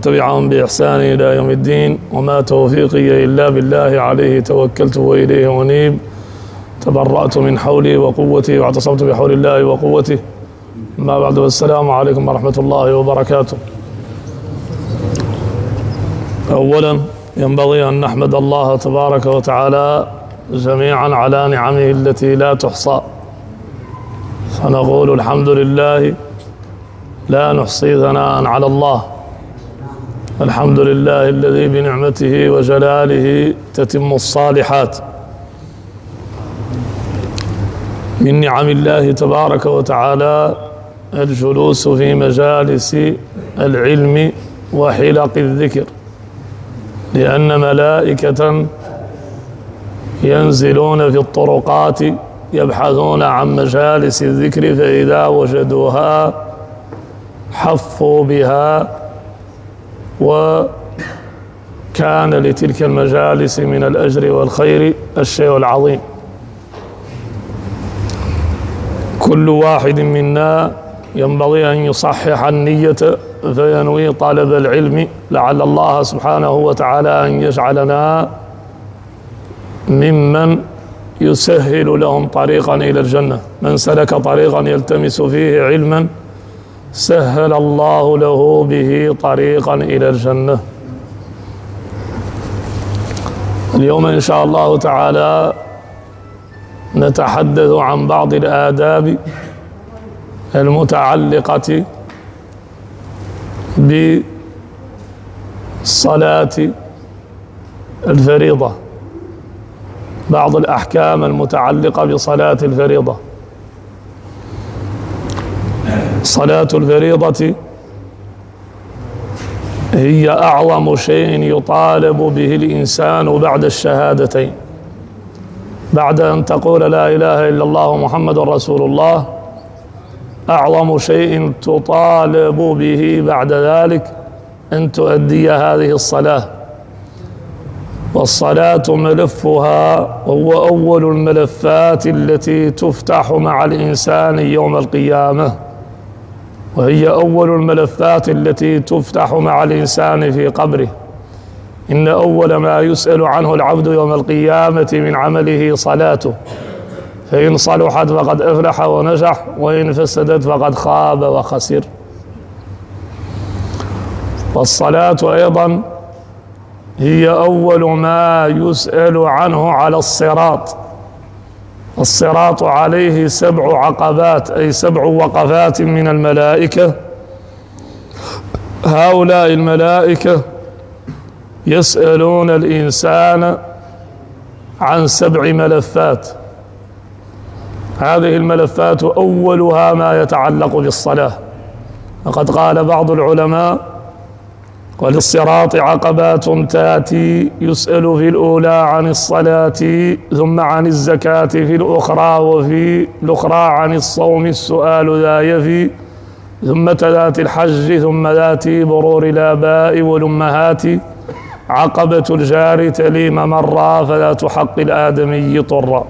تبعهم بإحسان إلى يوم الدين. وما توفيقي إلا بالله، عليه توكلت وإليه أنيب. تبرأت من حولي وقوتي واعتصمت بحول الله وقوته. أما بعد، والسلام عليكم ورحمة الله وبركاته. أولا ينبغي أن نحمد الله تبارك وتعالى جميعا على نعمه التي لا تحصى، فنقول الحمد لله لا نحصي ثناء على الله. الحمد لله الذي بنعمته وجلاله تتم الصالحات. من نعم الله تبارك وتعالى الجلوس في مجالس العلم وحلق الذكر، لأن ملائكة ينزلون في الطرقات يبحثون عن مجالس الذكر، فإذا وجدوها حفوا بها، وكان لتلك المجالس من الأجر والخير الشيء العظيم. كل واحد منا ينبغي أن يصحح النية فينوي طلب العلم، لعل الله سبحانه وتعالى أن يجعلنا ممن يسهل لهم طريقا إلى الجنة. من سلك طريقا يلتمس فيه علما سهل الله له به طريقا إلى الجنة. اليوم إن شاء الله تعالى نتحدث عن بعض الآداب المتعلقة بالصلاة الفريضة، بعض الأحكام المتعلقة بصلاة الفريضة. صلاة الفريضة هي أعظم شيء يطالب به الإنسان بعد الشهادتين، بعد أن تقول لا إله إلا الله محمد رسول الله. أعظم شيء تطالب به بعد ذلك أن تؤدي هذه الصلاة. والصلاة ملفها هو أول الملفات التي تفتح مع الإنسان يوم القيامة، وهي أول الملفات التي تفتح مع الإنسان في قبره. إن أول ما يسأل عنه العبد يوم القيامة من عمله صلاته، فإن صلحت فقد أفلح ونجح، وإن فسدت فقد خاب وخسر. والصلاة أيضا هي أول ما يسأل عنه على الصراط. الصراط عليه 7 عقبات، أي 7 وقفات من الملائكة. هؤلاء الملائكة يسألون الإنسان عن 7 ملفات. هذه الملفات أولها ما يتعلق بالصلاة. وقد قال بعض العلماء: وللصراط عقبات تأتي، يسأل في الأولى عن الصلاة، ثم عن الزكاة في الأخرى، وفي الأخرى عن الصوم السؤال ذا يفي، ثم ذات الحج، ثم ذات برور الآباء والأمهات، عقبة الجار تلي ممرا، فذات حق الآدمي طرا.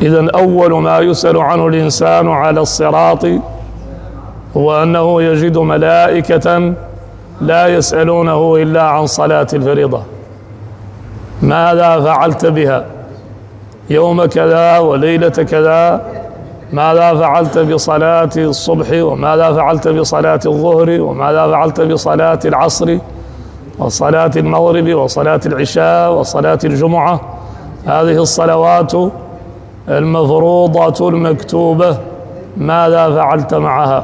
إذن أول ما يسأل عنه الإنسان على الصراط هو أنه يجد ملائكة لا يسألونه إلا عن صلاة الفريضة. ماذا فعلت بها يوم كذا وليلة كذا؟ ماذا فعلت بصلاة الصبح؟ وماذا فعلت بصلاة الظهر؟ وماذا فعلت بصلاة العصر وصلاة المغرب وصلاة العشاء وصلاة الجمعة؟ هذه الصلوات المفروضة المكتوبة ماذا فعلت معها؟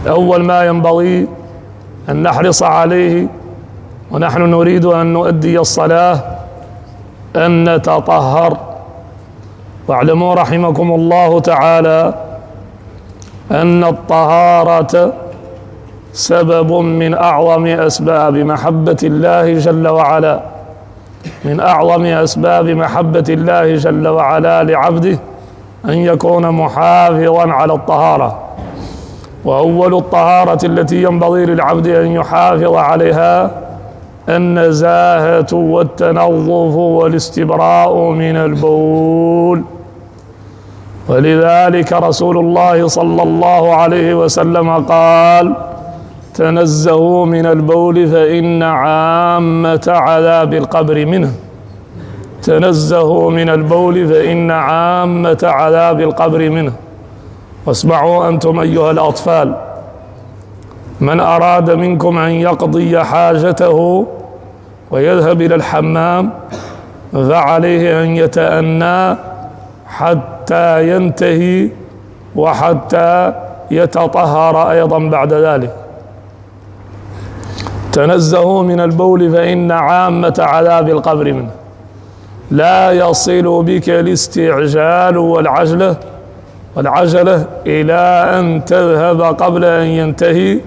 أول ما ينبغي أن نحرص عليه ونحن نريد أن نؤدي الصلاة أن نتطهر. واعلموا رحمكم الله تعالى أن الطهارة سبب من أعظم أسباب محبة الله جل وعلا، من أعظم أسباب محبة الله جل وعلا لعبده أن يكون محافظا على الطهارة. وأول الطهارة التي ينبغي للعبد أن يحافظ عليها النزاهة والتنظف والاستبراء من البول. ولذلك رسول الله صلى الله عليه وسلم قال: تنزهوا من البول فإن عامة عذاب القبر منه. تنزهوا من البول فإن عامة عذاب القبر منه. واسمعوا أنتم أيها الأطفال، من أراد منكم أن يقضي حاجته ويذهب إلى الحمام فعليه أن يتأنى حتى ينتهي وحتى يتطهر أيضا بعد ذلك. تنزهوا من البول فإن عامة عذاب القبر منه. لا يصل بك الاستعجال والعجلة إلى أن تذهب قبل أن ينتهي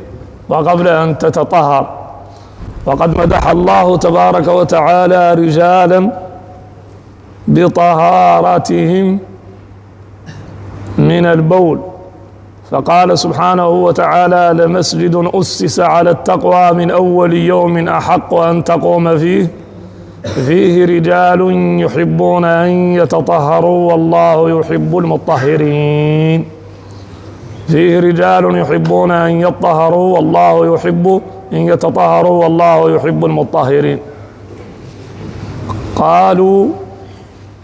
وقبل أن تتطهر. وقد مدح الله تبارك وتعالى رجالا بطهارتهم من البول، فقال سبحانه وتعالى: لمسجد أسس على التقوى من أول يوم أحق أن تقوم فيه رجال يحبون أن يتطهروا والله يحب المطهرين. فيه رجال يحبون أن يطهروا والله يحب أن يتطهروا والله يحب المطهرين. قالوا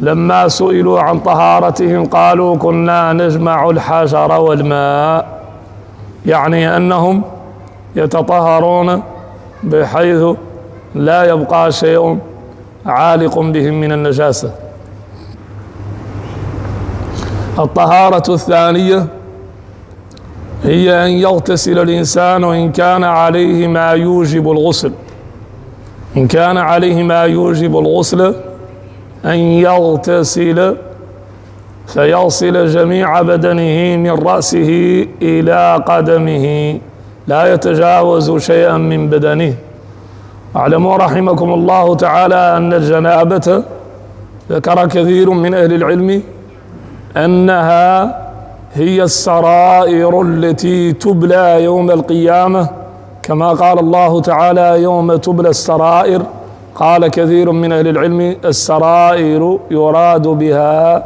لما سئلوا عن طهارتهم قالوا: كنا نجمع الحجر والماء، يعني أنهم يتطهرون بحيث لا يبقى شيء عالق بهم من النجاسة. الطهارة الثانية هي أن يغتسل الإنسان إن كان عليه ما يوجب الغسل. إن كان عليه ما يوجب الغسل أن يغتسل فيغسل جميع بدنه من رأسه إلى قدمه، لا يتجاوز شيئا من بدنه. اعلموا رحمكم الله تعالى أن الجنابة ذكر كثير من أهل العلم أنها هي السرائر التي تبلى يوم القيامة، كما قال الله تعالى: يوم تبلى السرائر. قال كثير من أهل العلم: السرائر يراد بها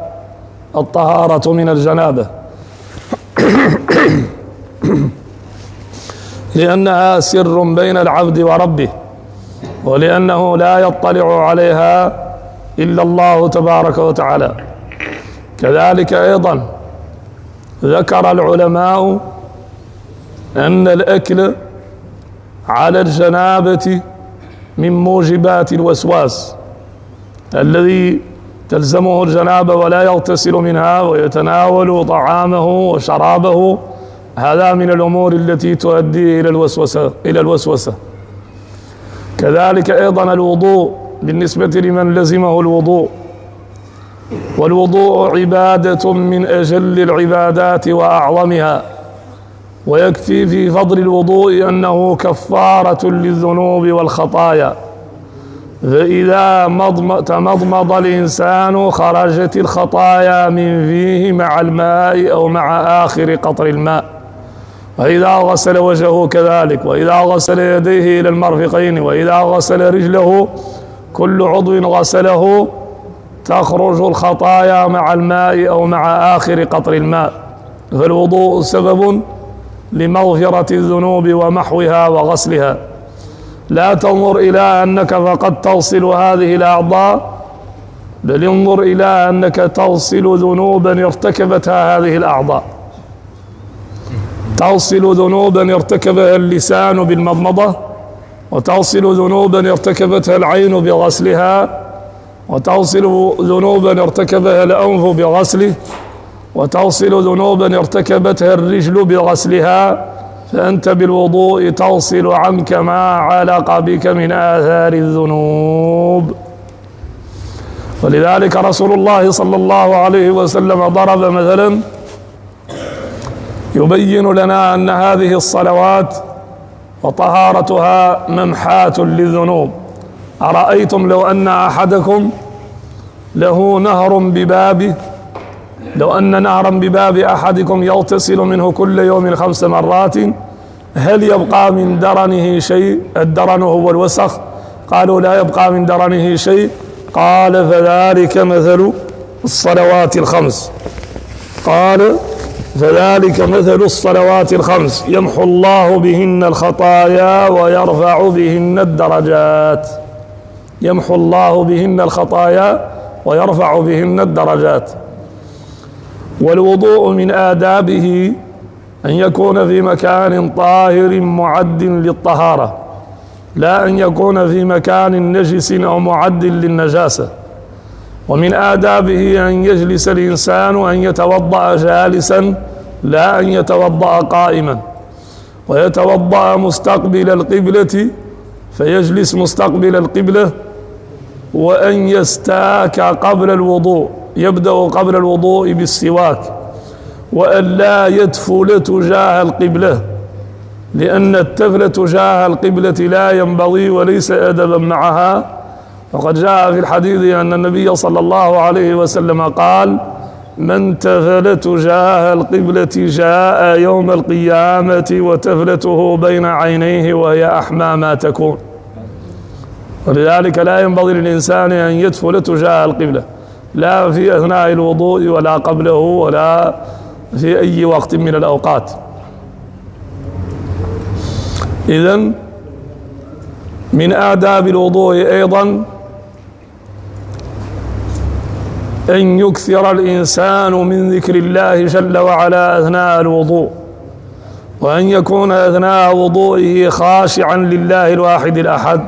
الطهارة من الجنابة لأنها سر بين العبد وربه، ولأنه لا يطلع عليها إلا الله تبارك وتعالى. كذلك أيضا ذكر العلماء أن الأكل على الجنابة من موجبات الوسواس الذي تلزمه الجنابة ولا يغتسل منها ويتناول طعامه وشرابه. هذا من الأمور التي تؤدي إلى الوسوسة. كذلك أيضا الوضوء بالنسبة لمن لزمه الوضوء، والوضوء عبادة من أجل العبادات وأعظمها، ويكفي في فضل الوضوء أنه كفارة للذنوب والخطايا. فإذا تمضمض الإنسان خرجت الخطايا من فيه مع الماء أو مع آخر قطر الماء. وإذا غسل وجهه كذلك، وإذا غسل يديه إلى المرفقين، وإذا غسل رجله، كل عضو غسله تخرج الخطايا مع الماء أو مع آخر قطر الماء. فالوضوء سبب لمغفرة الذنوب ومحوها وغسلها. لا تنظر إلى أنك فقد تغسل هذه الأعضاء، بل انظر إلى أنك تغسل ذنوبا ارتكبتها هذه الأعضاء. تغسل ذنوبا ارتكبها اللسان بالمضمضة، وتغسل ذنوبا ارتكبتها العين بغسلها، وتغسل ذنوبا ارتكبها الأنف بغسله، وتغسل ذنوبا ارتكبتها الرجل بغسلها. فأنت بالوضوء تغسل عنك ما علق بك من آثار الذنوب. ولذلك رسول الله صلى الله عليه وسلم ضرب مثلا يبين لنا أن هذه الصلوات وطهارتها ممحاة للذنوب. أرأيتم لو أن أحدكم له نهر ببابه، لو أن نهرا بباب أحدكم يغتسل منه كل يوم 5 مرات، هل يبقى من درنه شيء؟ الدرن هو الوسخ. قالوا: لا يبقى من درنه شيء. قال: فذلك مثل الصلوات 5. قال فذلك مثل الصلوات الخمس يمحو الله بهن الخطايا ويرفع بهن الدرجات. يمحو الله بهن الخطايا ويرفع بهن الدرجات. والوضوء من آدابه أن يكون في مكان طاهر معد للطهارة، لا أن يكون في مكان نجس أو معد للنجاسة. ومن آدابه أن يجلس الإنسان أن يتوضأ جالسا لا أن يتوضأ قائما، ويتوضأ مستقبل القبلة فيجلس مستقبل القبلة، وأن يستاك قبل الوضوء، يبدأ قبل الوضوء بالسواك، وأن لا يتفل تجاه القبلة، لأن التفل تجاه القبلة لا ينبغي وليس أدبا معها. وقد جاء في الحديث أن النبي صلى الله عليه وسلم قال: من تفل تجاه القبلة جاء يوم القيامة وتفلته بين عينيه وهي أحمى ما تكون. ولذلك لا ينبغي للإنسان أن يتفل تجاه القبلة، لا في أثناء الوضوء ولا قبله ولا في أي وقت من الأوقات. إذن من آداب الوضوء أيضا أن يكثر الإنسان من ذكر الله جل وعلا أثناء الوضوء، وأن يكون أثناء وضوئه خاشعا لله الواحد الأحد.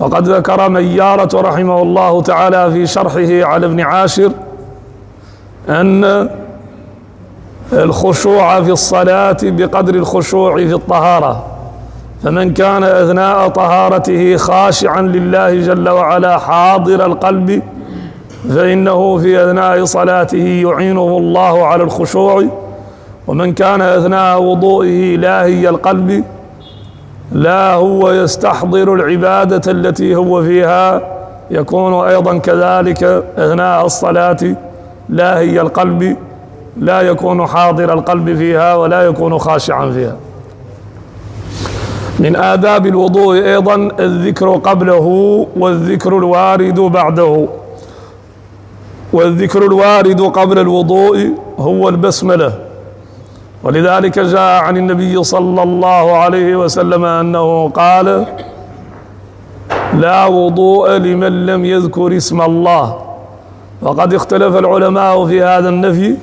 وقد ذكر ميارة رحمه الله تعالى في شرحه على ابن عاشر أن الخشوع في الصلاة بقدر الخشوع في الطهارة، فمن كان أثناء طهارته خاشعا لله جل وعلا حاضر القلب فإنه في أثناء صلاته يعينه الله على الخشوع. ومن كان أثناء وضوئه لاهي القلب لا هو يستحضر العبادة التي هو فيها، يكون أيضا كذلك أثناء الصلاة لاهي القلب، لا يكون حاضر القلب فيها ولا يكون خاشعا فيها. من آداب الوضوء أيضا الذكر قبله والذكر الوارد بعده. والذكر الوارد قبل الوضوء هو البسملة، ولذلك جاء عن النبي صلى الله عليه وسلم أنه قال: لا وضوء لمن لم يذكر اسم الله. وقد اختلف العلماء في هذا النفي،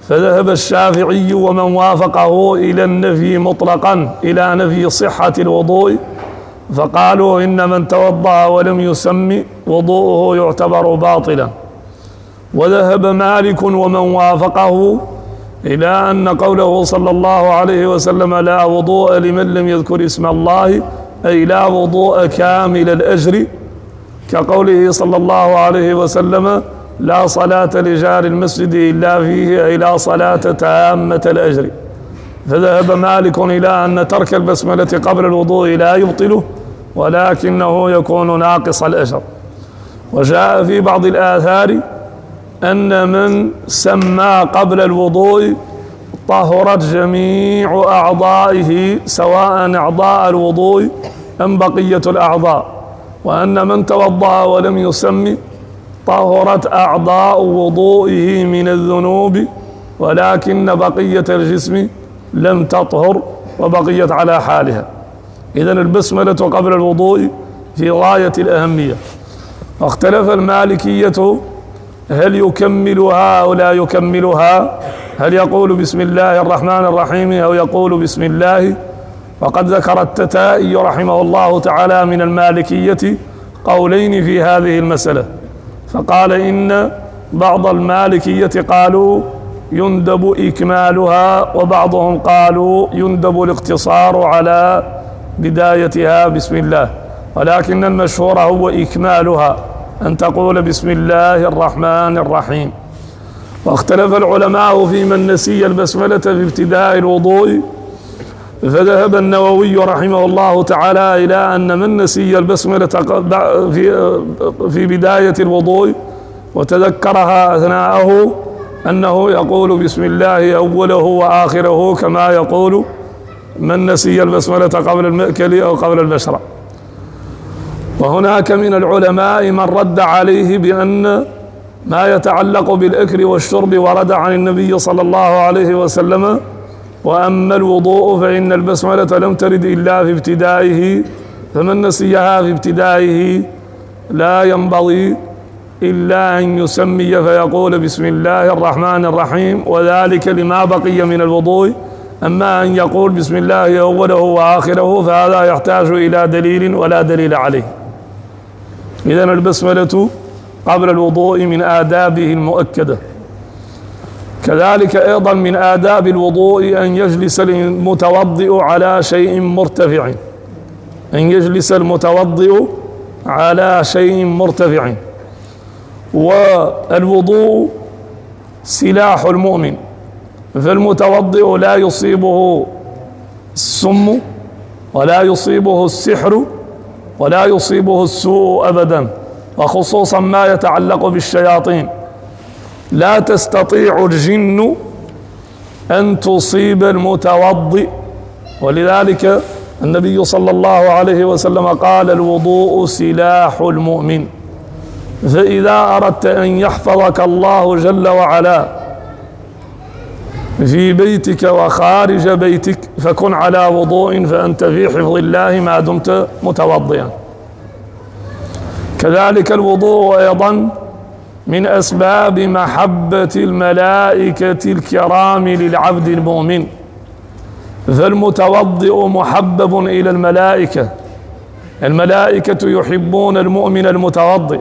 فذهب الشافعي ومن وافقه إلى النفي مطلقا، إلى نفي صحة الوضوء، فقالوا إن من توضأ ولم يسم وضوءه يعتبر باطلا. وذهب مالك ومن وافقه إلى أن قوله صلى الله عليه وسلم لا وضوء لمن لم يذكر اسم الله أي لا وضوء كامل الأجر، كقوله صلى الله عليه وسلم لا صلاة لجار المسجد إلا فيه أي لا صلاة تامة الأجر. فذهب مالك إلى أن ترك البسملة قبل الوضوء لا يبطله، ولكنه يكون ناقص الأجر. وجاء في بعض الآثار أن من سمى قبل الوضوء طهرت جميع أعضائه سواء أعضاء الوضوء أم بقية الأعضاء، وأن من توضأ ولم يسم طهرت أعضاء وضوئه من الذنوب، ولكن بقية الجسم لم تطهر وبقيت على حالها. إذن البسملة قبل الوضوء في غاية الأهمية. واختلف المالكية هل يكملها أو لا يكملها، هل يقول بسم الله الرحمن الرحيم أو يقول بسم الله. وقد ذكر التتائي رحمه الله تعالى من المالكية قولين في هذه المسألة، فقال إن بعض المالكية قالوا يندب إكمالها، وبعضهم قالوا يندب الاقتصار على بدايتها بسم الله، ولكن المشهور هو إكمالها، أن تقول بسم الله الرحمن الرحيم. واختلف العلماء في من نسي البسملة في ابتداء الوضوء، فذهب النووي رحمه الله تعالى إلى أن من نسي البسملة في بداية الوضوء وتذكرها أثناءه أنه يقول بسم الله أوله وآخره، كما يقول من نسي البسملة قبل المأكل أو قبل المشرب. وهناك من العلماء من رد عليه بأن ما يتعلق بالأكل والشرب ورد عن النبي صلى الله عليه وسلم. وأما الوضوء فإن البسملة لم ترد إلا في ابتدائه، فمن نسيها في ابتدائه لا ينبغي إلا أن يسمي فيقول بسم الله الرحمن الرحيم، وذلك لما بقي من الوضوء. أما أن يقول بسم الله أوله وآخره فهذا يحتاج إلى دليل ولا دليل عليه. إذن البسملة قبل الوضوء من آدابه المؤكدة. كذلك أيضا من آداب الوضوء أن يجلس المتوضئ على شيء مرتفع، أن يجلس المتوضئ على شيء مرتفع. والوضوء سلاح المؤمن، فالمتوضئ لا يصيبه السم ولا يصيبه السحر ولا يصيبه السوء أبدا، وخصوصا ما يتعلق بالشياطين. لا تستطيع الجن أن تصيب المتوضئ، ولذلك النبي صلى الله عليه وسلم قال الوضوء سلاح المؤمن. فإذا أردت أن يحفظك الله جل وعلا في بيتك وخارج بيتك فكن على وضوء، فأنت في حفظ الله ما دمت متوضئا. كذلك الوضوء أيضا من أسباب محبة الملائكة الكرام للعبد المؤمن، فالمتوضئ محبب إلى الملائكة. الملائكة يحبون المؤمن المتوضئ،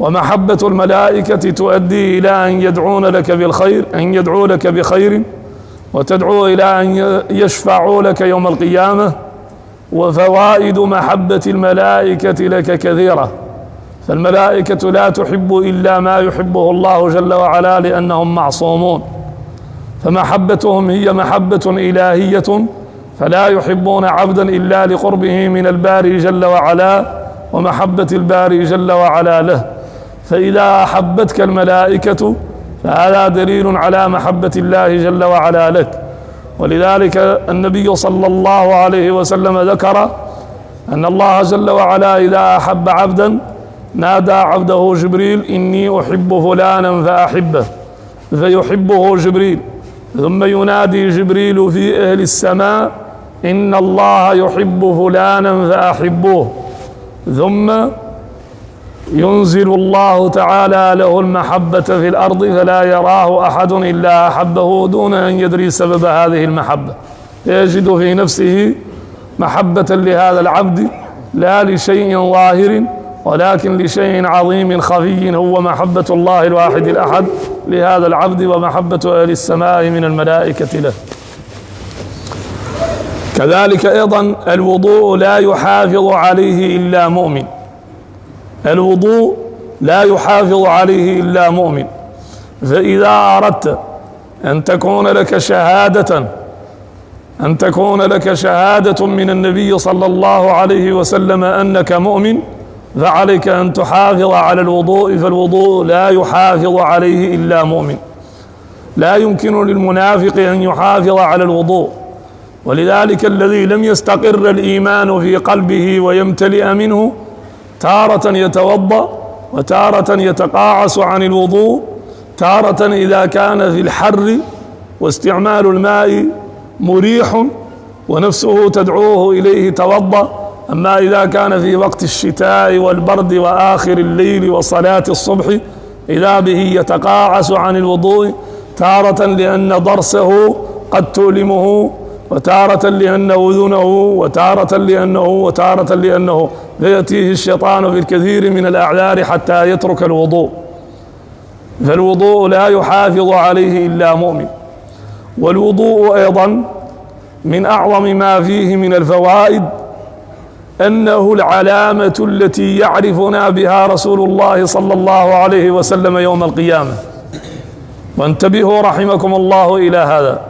ومحبة الملائكة تؤدي إلى أن يدعون لك بالخير، أن يدعو لك بخير، وتدعو إلى أن يشفعوا لك يوم القيامة. وفوائد محبة الملائكة لك كثيرة، فالملائكة لا تحب إلا ما يحبه الله جل وعلا لأنهم معصومون، فمحبتهم هي محبة إلهية، فلا يحبون عبدا إلا لقربه من الباري جل وعلا ومحبة الباري جل وعلا له. فإذا أحبتك الملائكة فهذا دليل على محبة الله جل وعلا لك. ولذلك النبي صلى الله عليه وسلم ذكر أن الله جل وعلا إذا أحب عبدا نادى عبده جبريل إني أحب فلانا فأحبه، فيحبه جبريل، ثم ينادي جبريل في أهل السماء إن الله يحب فلانا فأحبوه، ثم ينزل الله تعالى له المحبة في الأرض فلا يراه أحد إلا أحبه دون أن يدري سبب هذه المحبة، يجد في نفسه محبة لهذا العبد لا لشيء ظاهر ولكن لشيء عظيم خفي هو محبة الله الواحد الأحد لهذا العبد ومحبة أهل السماء من الملائكة له. كذلك أيضا الوضوء لا يحافظ عليه إلا مؤمن، الوضوء لا يحافظ عليه إلا مؤمن. فإذا أردت أن تكون لك شهادة من النبي صلى الله عليه وسلم أنك مؤمن فعليك أن تحافظ على الوضوء، فالوضوء لا يحافظ عليه إلا مؤمن. لا يمكن للمنافق أن يحافظ على الوضوء، ولذلك الذي لم يستقر الإيمان في قلبه ويمتلئ منه تارة يتوضأ وتارة يتقاعس عن الوضوء، تارة إذا كان في الحر واستعمال الماء مريح ونفسه تدعوه إليه توضأ، أما إذا كان في وقت الشتاء والبرد وآخر الليل وصلاة الصبح إذا به يتقاعس عن الوضوء، تارة لأن ضرسه قد تؤلمه، وتارة لأن أذنه، وتارة لأنه فيأتيه الشيطان في الكثير من الأعذار حتى يترك الوضوء. فالوضوء لا يحافظ عليه إلا مؤمن. والوضوء أيضا من أعظم ما فيه من الفوائد أنه العلامة التي يعرفنا بها رسول الله صلى الله عليه وسلم يوم القيامة. وانتبهوا رحمكم الله إلى هذا،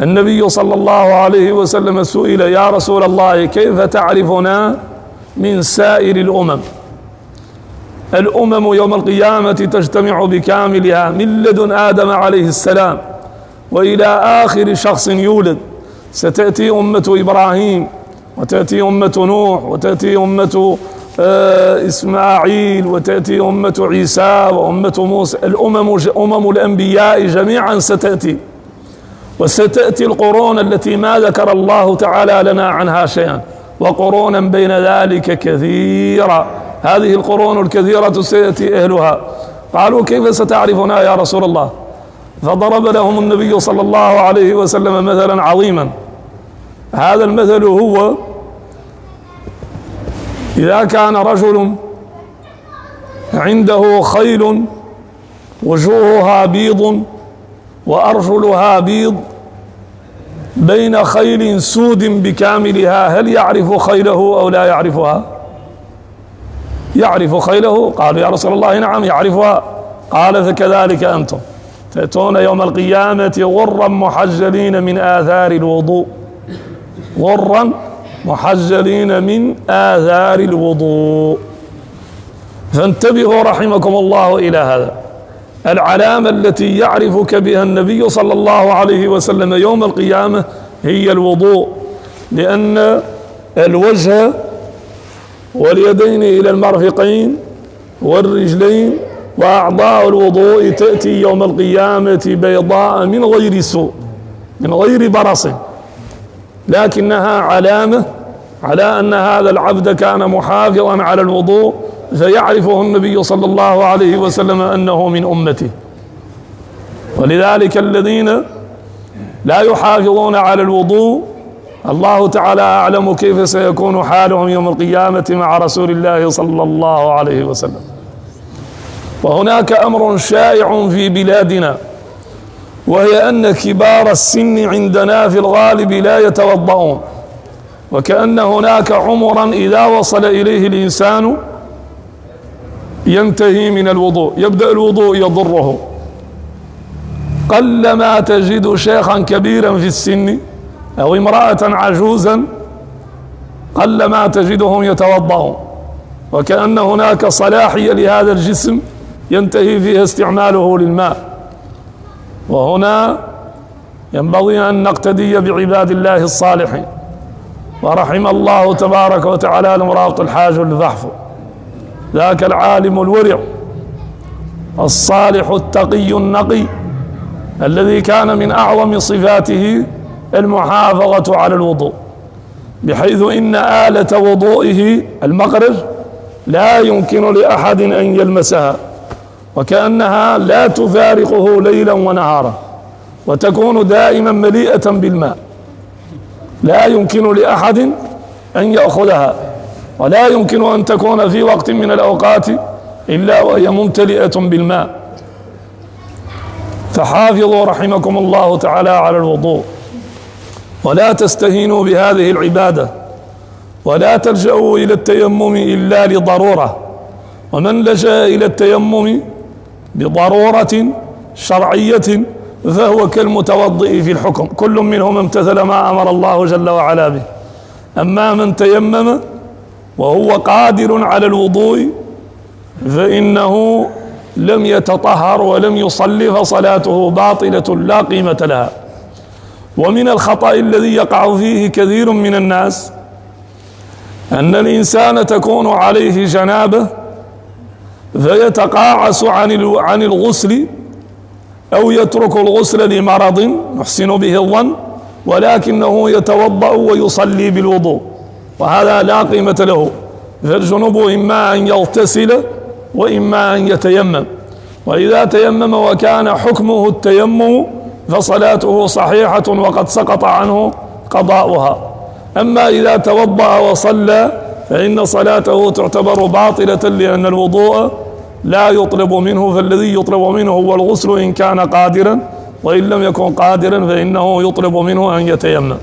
النبي صلى الله عليه وسلم سئل يا رسول الله كيف تعرفنا من سائر الأمم يوم القيامة تجتمع بكاملها من لدن آدم عليه السلام وإلى آخر شخص يولد، ستأتي أمة إبراهيم وتأتي أمة نوح وتأتي أمة إسماعيل، وتأتي أمة عيسى وأمة موسى، أمم الأنبياء جميعا ستأتي، وستأتي القرون التي ما ذكر الله تعالى لنا عنها شيئا، وقرونا بين ذلك كثيرا. هذه القرون الكثيرة سيأتي أهلها. قالوا كيف ستعرفنا يا رسول الله؟ فضرب لهم النبي صلى الله عليه وسلم مثلا عظيما. هذا المثل هو: إذا كان رجل عنده خيل وجوهها بيض وأرجلها بيض بين خيل سود بكاملها، هل يعرف خيله أو لا يعرفها؟ يعرف خيله. قالوا يا رسول الله نعم يعرفها. قال فكذلك أنتم تأتون يوم القيامة غرا محجلين من آثار الوضوء، غرا محجلين من آثار الوضوء. فانتبهوا رحمكم الله إلى هذا. العلامة التي يعرفك بها النبي صلى الله عليه وسلم يوم القيامة هي الوضوء، لأن الوجه واليدين إلى المرفقين والرجلين وأعضاء الوضوء تأتي يوم القيامة بيضاء من غير سوء، من غير برص، لكنها علامة على أن هذا العبد كان محافظا على الوضوء، فيعرفه النبي صلى الله عليه وسلم أنه من أمته. ولذلك الذين لا يحافظون على الوضوء الله تعالى أعلم كيف سيكون حالهم يوم القيامة مع رسول الله صلى الله عليه وسلم. وهناك أمر شائع في بلادنا، وهي أن كبار السن عندنا في الغالب لا يتوضؤون، وكأن هناك عمرا إذا وصل إليه الإنسان ينتهي من الوضوء، يبدأ الوضوء يضره. قلما تجد شيخا كبيرا في السن أو امرأة عجوزا قلما تجدهم يتوضؤون، وكأن هناك صلاحية لهذا الجسم ينتهي فيها استعماله للماء. وهنا ينبغي أن نقتدي بعباد الله الصالحين، ورحم الله تبارك وتعالى المرابط الحاج الفحف، ذاك العالم الورع الصالح التقي النقي الذي كان من أعظم صفاته المحافظة على الوضوء، بحيث إن آلة وضوئه المقرج لا يمكن لأحد أن يلمسها، وكأنها لا تفارقه ليلا ونهارا، وتكون دائما مليئة بالماء، لا يمكن لأحد أن يأخذها، ولا يمكن أن تكون في وقت من الأوقات إلا وهي ممتلئة بالماء. فحافظوا رحمكم الله تعالى على الوضوء، ولا تستهينوا بهذه العبادة، ولا تلجأوا إلى التيمم إلا لضرورة. ومن لجأ إلى التيمم بضرورة شرعية فهو كالمتوضئ في الحكم، كل منهم امتثل ما أمر الله جل وعلا به. أما من تيمم وهو قادر على الوضوء فإنه لم يتطهر ولم يصلي، فصلاته باطلة لا قيمة لها. ومن الخطأ الذي يقع فيه كثير من الناس أن الإنسان تكون عليه جنابة فيتقاعس عن الغسل أو يترك الغسل لمرض نحسن به الظن، ولكنه يتوضأ ويصلي بالوضوء، وهذا لا قيمة له. فالجنوب إما أن يغتسل وإما أن يتيمم، وإذا تيمم وكان حكمه التيمم فصلاته صحيحة وقد سقط عنه قضاؤها. أما إذا توضأ وصلى فإن صلاته تعتبر باطلة، لأن الوضوء لا يطلب منه، فالذي يطلب منه هو الغسل إن كان قادرا، وإن لم يكن قادرا فإنه يطلب منه أن يتيمم.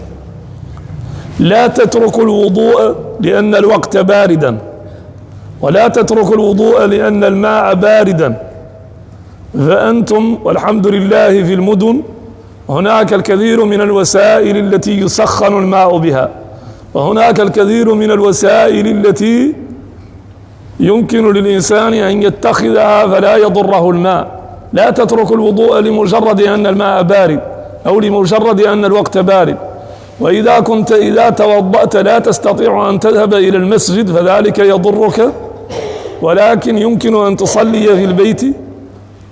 لا تترك الوضوء لأن الوقت باردا، ولا تترك الوضوء لأن الماء باردا. فأنتم والحمد لله في المدن هناك الكثير من الوسائل التي يسخن الماء بها، وهناك الكثير من الوسائل التي يمكن للإنسان أن يتخذها فلا يضره الماء. لا تترك الوضوء لمجرد أن الماء بارد أو لمجرد أن الوقت بارد، وإذا كنت إذا توضأت لا تستطيع أن تذهب إلى المسجد فذلك يضرك، ولكن يمكن أن تصلي في البيت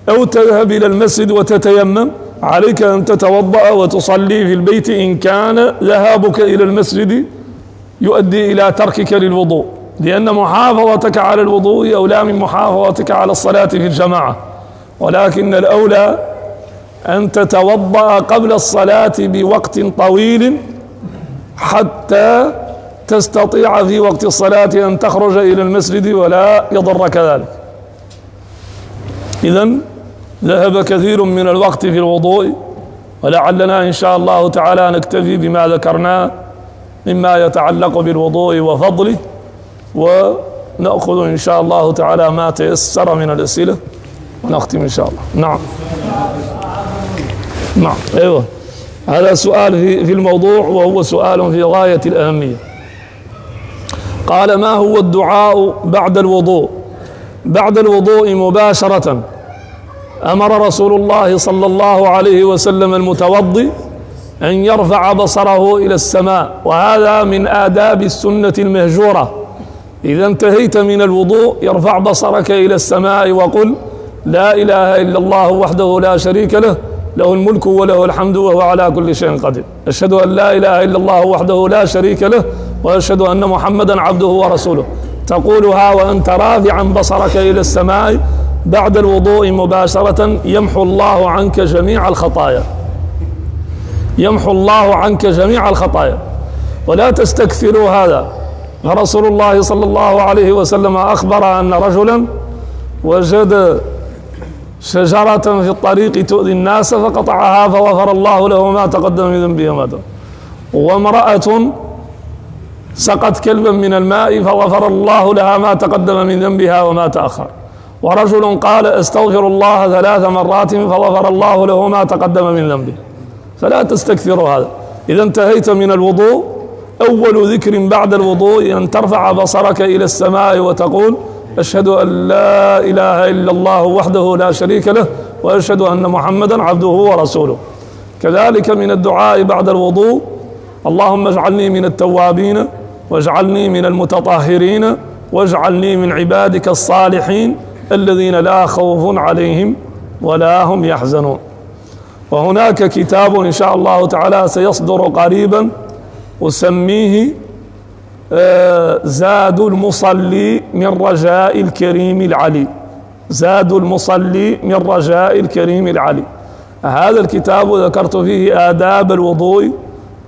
أو تذهب إلى المسجد وتتيمم. عليك أن تتوضأ وتصلي في البيت إن كان ذهابك إلى المسجد يؤدي إلى تركك للوضوء، لأن محافظتك على الوضوء أولى من محافظتك على الصلاة في الجماعة. ولكن الأولى أن تتوضأ قبل الصلاة بوقت طويل حتى تستطيع في وقت الصلاة أن تخرج إلى المسجد ولا يضرك ذلك. إذن ذهب كثير من الوقت في الوضوء، ولعلنا إن شاء الله تعالى نكتفي بما ذكرناه مما يتعلق بالوضوء وفضله، ونأخذ إن شاء الله تعالى ما تيسر من الأسئلة ونختم إن شاء الله. نعم نعم أيوة، هذا سؤال في الموضوع، وهو سؤال في غاية الأهمية. قال: ما هو الدعاء بعد الوضوء؟ بعد الوضوء مباشرة أمر رسول الله صلى الله عليه وسلم المتوضي أن يرفع بصره إلى السماء، وهذا من آداب السنة المهجورة. إذا انتهيت من الوضوء يرفع بصرك إلى السماء وقل: لا إله إلا الله وحده لا شريك له، له الملك وله الحمد وهو على كل شيء قدير. أشهد أن لا إله إلا الله وحده لا شريك له، وأشهد أن محمدا عبده ورسوله. تقولها وأنت رافعا بصرك إلى السماء بعد الوضوء مباشرة، يمحو الله عنك جميع الخطايا، يمحو الله عنك جميع الخطايا. ولا تستكثروا هذا، فرسول الله صلى الله عليه وسلم أخبر أن رجلا وجد شجرة في الطريق تؤذي الناس فقطعها فغفر الله له ما تقدم من ذنبه وما تأخر. وامرأة سقت كلبا من الماء فغفر الله لها ما تقدم من ذنبها وما تأخر. ورجل قال: استغفر الله 3 مرات فغفر الله له ما تقدم من ذنبه. فلا تستكثروا هذا. إذا انتهيت من الوضوء، أول ذكر بعد الوضوء أن ترفع بصرك إلى السماء وتقول: أشهد أن لا إله إلا الله وحده لا شريك له، وأشهد أن محمدا عبده ورسوله. كذلك من الدعاء بعد الوضوء: اللهم اجعلني من التوابين، واجعلني من المتطهرين، واجعلني من عبادك الصالحين الذين لا خوف عليهم ولا هم يحزنون. وهناك كتاب إن شاء الله تعالى سيصدر قريبا أسميه زاد المصلي من رجاء الكريم العلي، زاد المصلي من رجاء الكريم العلي. هذا الكتاب ذكرت فيه آداب الوضوء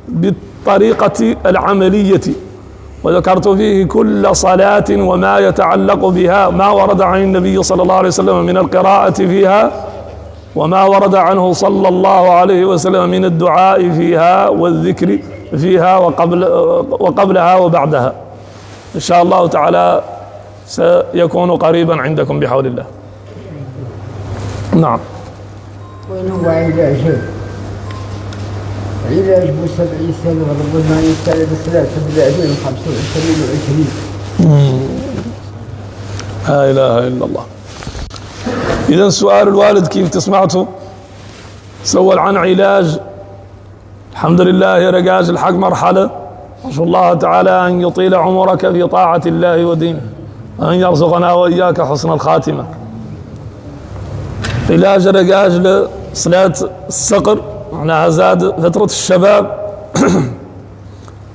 بالطريقة العملية، وذكرت فيه كل صلاة وما يتعلق بها، ما ورد عن النبي صلى الله عليه وسلم من القراءة فيها، وما ورد عنه صلى الله عليه وسلم من الدعاء فيها والذكر فيها وقبلها وبعدها. إن شاء الله تعالى سيكون قريبا عندكم بحول الله. نعم. وين هو علاجه؟ علاج ب 70 سنة وربما يستعد الصلاة تبدأ 25 و20. لا إله إلا الله. إذا سؤال الوالد كيف تسمعته؟ سؤال عن علاج. الحمد لله يا رجاج الحق مرحلة، نسأل الله تعالى أن يطيل عمرك في طاعة الله ودينه، وأن يرزقنا وإياك حسن الخاتمة. علاج رجاج لصلاة الصقر معناها زاد فترة الشباب.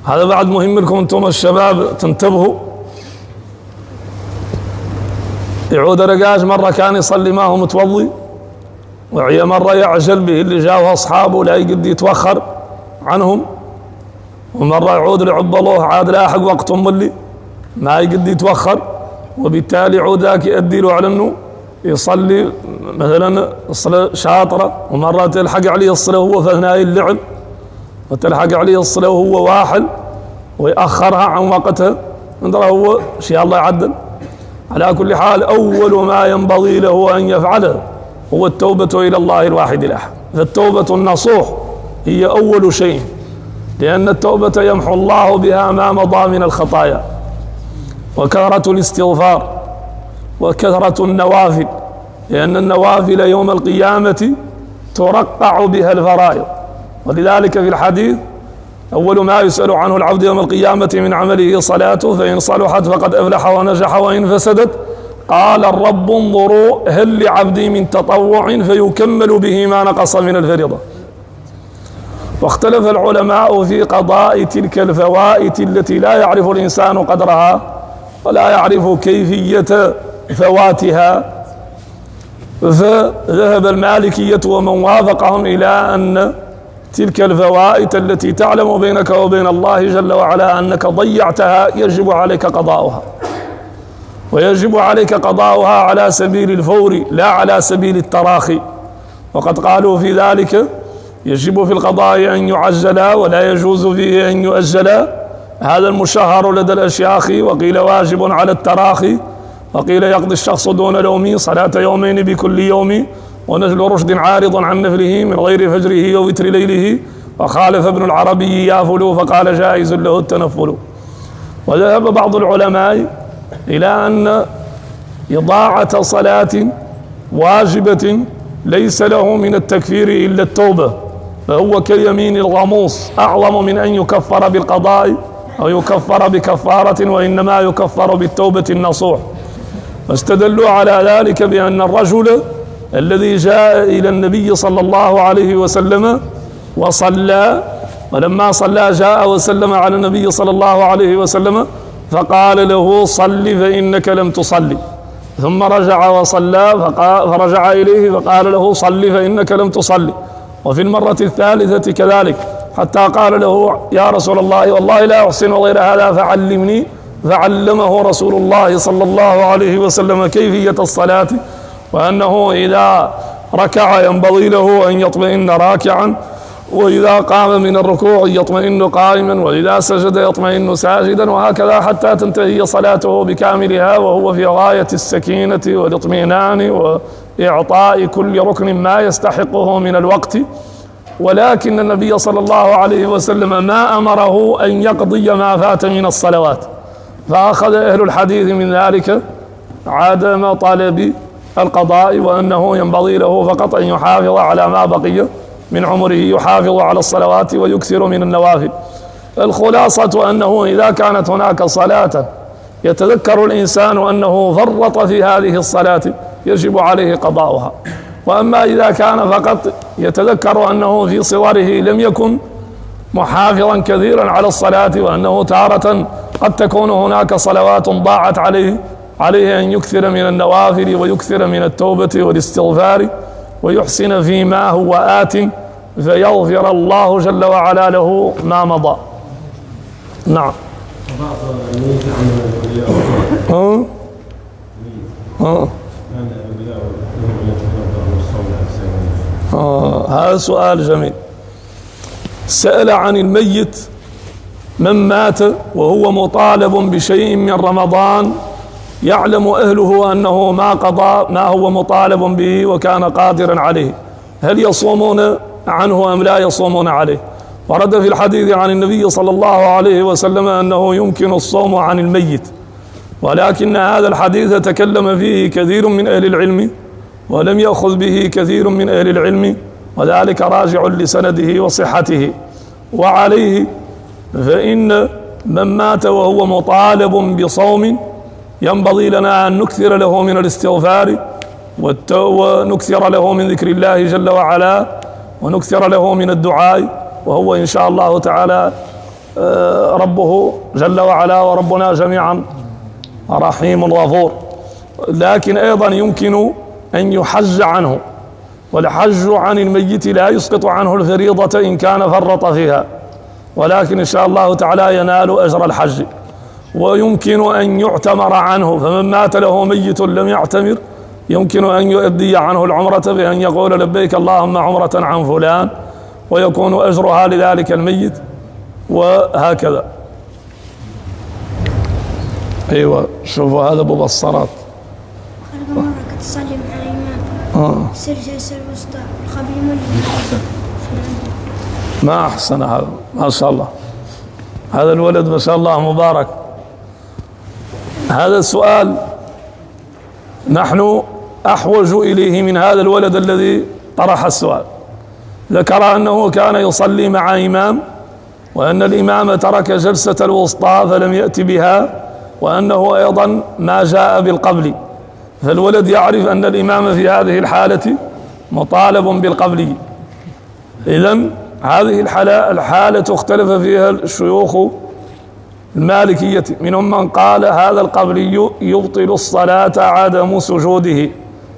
هذا بعد مهم لكم أنتم الشباب تنتبهوا. يعود رجاج مرة كان يصلي ما هو متوضي، وعي مرة يعجل به اللي جاوه أصحابه لا يقد يتوخر عنهم، ومرة يعود لعبالله عاد لاحق وقتهم اللي ما يقد يتوخر، وبالتالي يعود ذاك يؤدي له على أنه يصلي مثلا الصلاة شاطرة، ومرة تلحق عليه الصلاة وهو في أثناء اللعب، وتلحق عليه الصلاة وهو واحل ويأخرها عن وقتها، انظر هو شيء الله يعدل. على كل حال أول ما ينبغي له أن يفعله هو التوبة إلى الله الواحد الأحد. فالتوبة النصوح هي أول شيء، لأن التوبة يمحو الله بها ما مضى من الخطايا، وكثرة الاستغفار وكثرة النوافل، لأن النوافل يوم القيامة ترقع بها الفرائض. ولذلك في الحديث أول ما يسأل عنه العبد يوم القيامة من عمله صلاته، فإن صلحت فقد أفلح ونجح، وإن فسدت قال الرب انظروا هل لعبدي من تطوع فيكمل به ما نقص من الفريضة. واختلف العلماء في قضاء تلك الفوائت التي لا يعرف الإنسان قدرها ولا يعرف كيفية فواتها، فذهب المالكية ومن وافقهم إلى أن تلك الفوائت التي تعلم بينك وبين الله جل وعلا أنك ضيعتها يجب عليك قضاؤها، ويجب عليك قضاؤها على سبيل الفور لا على سبيل التراخي. وقد قالوا في ذلك يجب في القضاء أن يعجل ولا يجوز فيه أن يؤجل، هذا المشهر لدى الأشياخ. وقيل واجب على التراخي، وقيل يقضي الشخص دون لوم صلاة يومين بكل يوم، ونزل رشد عارض عن نفله من غير فجره ووتر ليله، وخالف ابن العربي يافل فقال جائز له التنفل. وذهب بعض العلماء إلى أن إضاعة صلاة واجبة ليس له من التكفير إلا التوبة، فهو كاليمين الغموس أعظم من أن يكفر بالقضاء أو يكفر بكفارة، وإنما يكفر بالتوبة النصوح. فاستدلوا على ذلك بأن الرجل الذي جاء إلى النبي صلى الله عليه وسلم وصلى، ولما صلى جاء وسلم على النبي صلى الله عليه وسلم فقال له صل فإنك لم تصلي، ثم رجع وصلى فرجع إليه فقال له صل فإنك لم تصلي، وفي المرة الثالثة كذلك، حتى قال له يا رسول الله والله لا أحسن غير هذا فعلمني، فعلمه رسول الله صلى الله عليه وسلم كيفية الصلاة، وأنه إذا ركع ينبغي له أن يطمئن راكعا، وإذا قام من الركوع يطمئن قائما، وإذا سجد يطمئن ساجدا، وهكذا حتى تنتهي صلاته بكاملها وهو في غاية السكينة والاطمئنان وإعطاء كل ركن ما يستحقه من الوقت. ولكن النبي صلى الله عليه وسلم ما أمره أن يقضي ما فات من الصلوات، فأخذ أهل الحديث من ذلك عدم طلب القضاء، وأنه ينبغي له فقط أن يحافظ على ما بقي من عمره، يحافظ على الصلوات ويكثر من النوافل. الخلاصة أنه إذا كانت هناك صلاة يتذكر الإنسان أنه فرط في هذه الصلاة يجب عليه قضاؤها. وأما إذا كان فقط يتذكر أنه في صغره لم يكن محافظا كثيرا على الصلاة، وأنه تارة قد تكون هناك صلوات ضاعت عليه أن يكثر من النوافل ويكثر من التوبة والاستغفار ويحسن فيما هو آت، فيغفر الله جل وعلا له ما مضى. نعم. هذا سؤال جميل. سأل عن الميت من مات وهو مطالب بشيء من رمضان يعلم أهله أنه ما قضى ما هو مطالب به وكان قادرا عليه، هل يصومون عنه أم لا يصومون عليه؟ ورد في الحديث عن النبي صلى الله عليه وسلم أنه يمكن الصوم عن الميت، ولكن هذا الحديث تكلم فيه كثير من أهل العلم ولم يأخذ به كثير من أهل العلم، وذلك راجع لسنده وصحته. وعليه فإن من مات وهو مطالب بصوم ينبغي لنا أن نكثر له من الاستغفار ونكثر له من ذكر الله جل وعلا ونكثر له من الدعاء، وهو إن شاء الله تعالى ربه جل وعلا وربنا جميعا رحيم غفور. لكن أيضا يمكن أن يحج عنه، والحج عن الميت لا يسقط عنه الفريضة إن كان فرط فيها، ولكن إن شاء الله تعالى ينال أجر الحج. ويمكن أن يعتمر عنه، فمن مات له ميت لم يعتمر يمكن أن يؤدي عنه العمرة بأن يقول لبيك اللهم عمرة عن فلان، ويكون أجرها لذلك الميت، وهكذا. أيوة شوفوا هذا مبصرات. خلق مرة كنت تصلي مع إمام سر جلسة الوسطى الخبير ما أحسن هذا، ما شاء الله، هذا الولد ما شاء الله مبارك. هذا السؤال نحن أحوج إليه من هذا الولد الذي طرح السؤال. ذكر أنه كان يصلي مع إمام وأن الإمام ترك جلسة الوسطى فلم يأت بها، وأنه أيضا ما جاء بالقبل، فالولد يعرف أن الإمام في هذه الحالة مطالب بالقبل. إذن هذه الحالة اختلف فيها الشيوخ المالكية، منهم من قال هذا القبلي يبطل الصلاة عدم سجوده،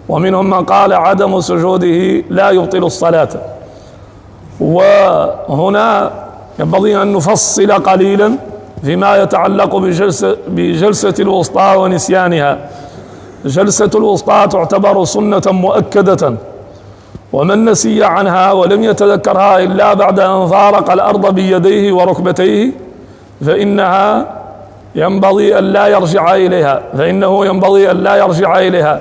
ومنهم من قال عدم سجوده لا يبطل الصلاة. وهنا ينبغي أن نفصل قليلا فيما يتعلق بجلسة الوسطى ونسيانها. جلسة الوسطى تعتبر سنة مؤكدة، ومن نسي عنها ولم يتذكرها إلا بعد أن فارق الأرض بيديه وركبتيه فإنه ينبغي أن لا يرجع إليها،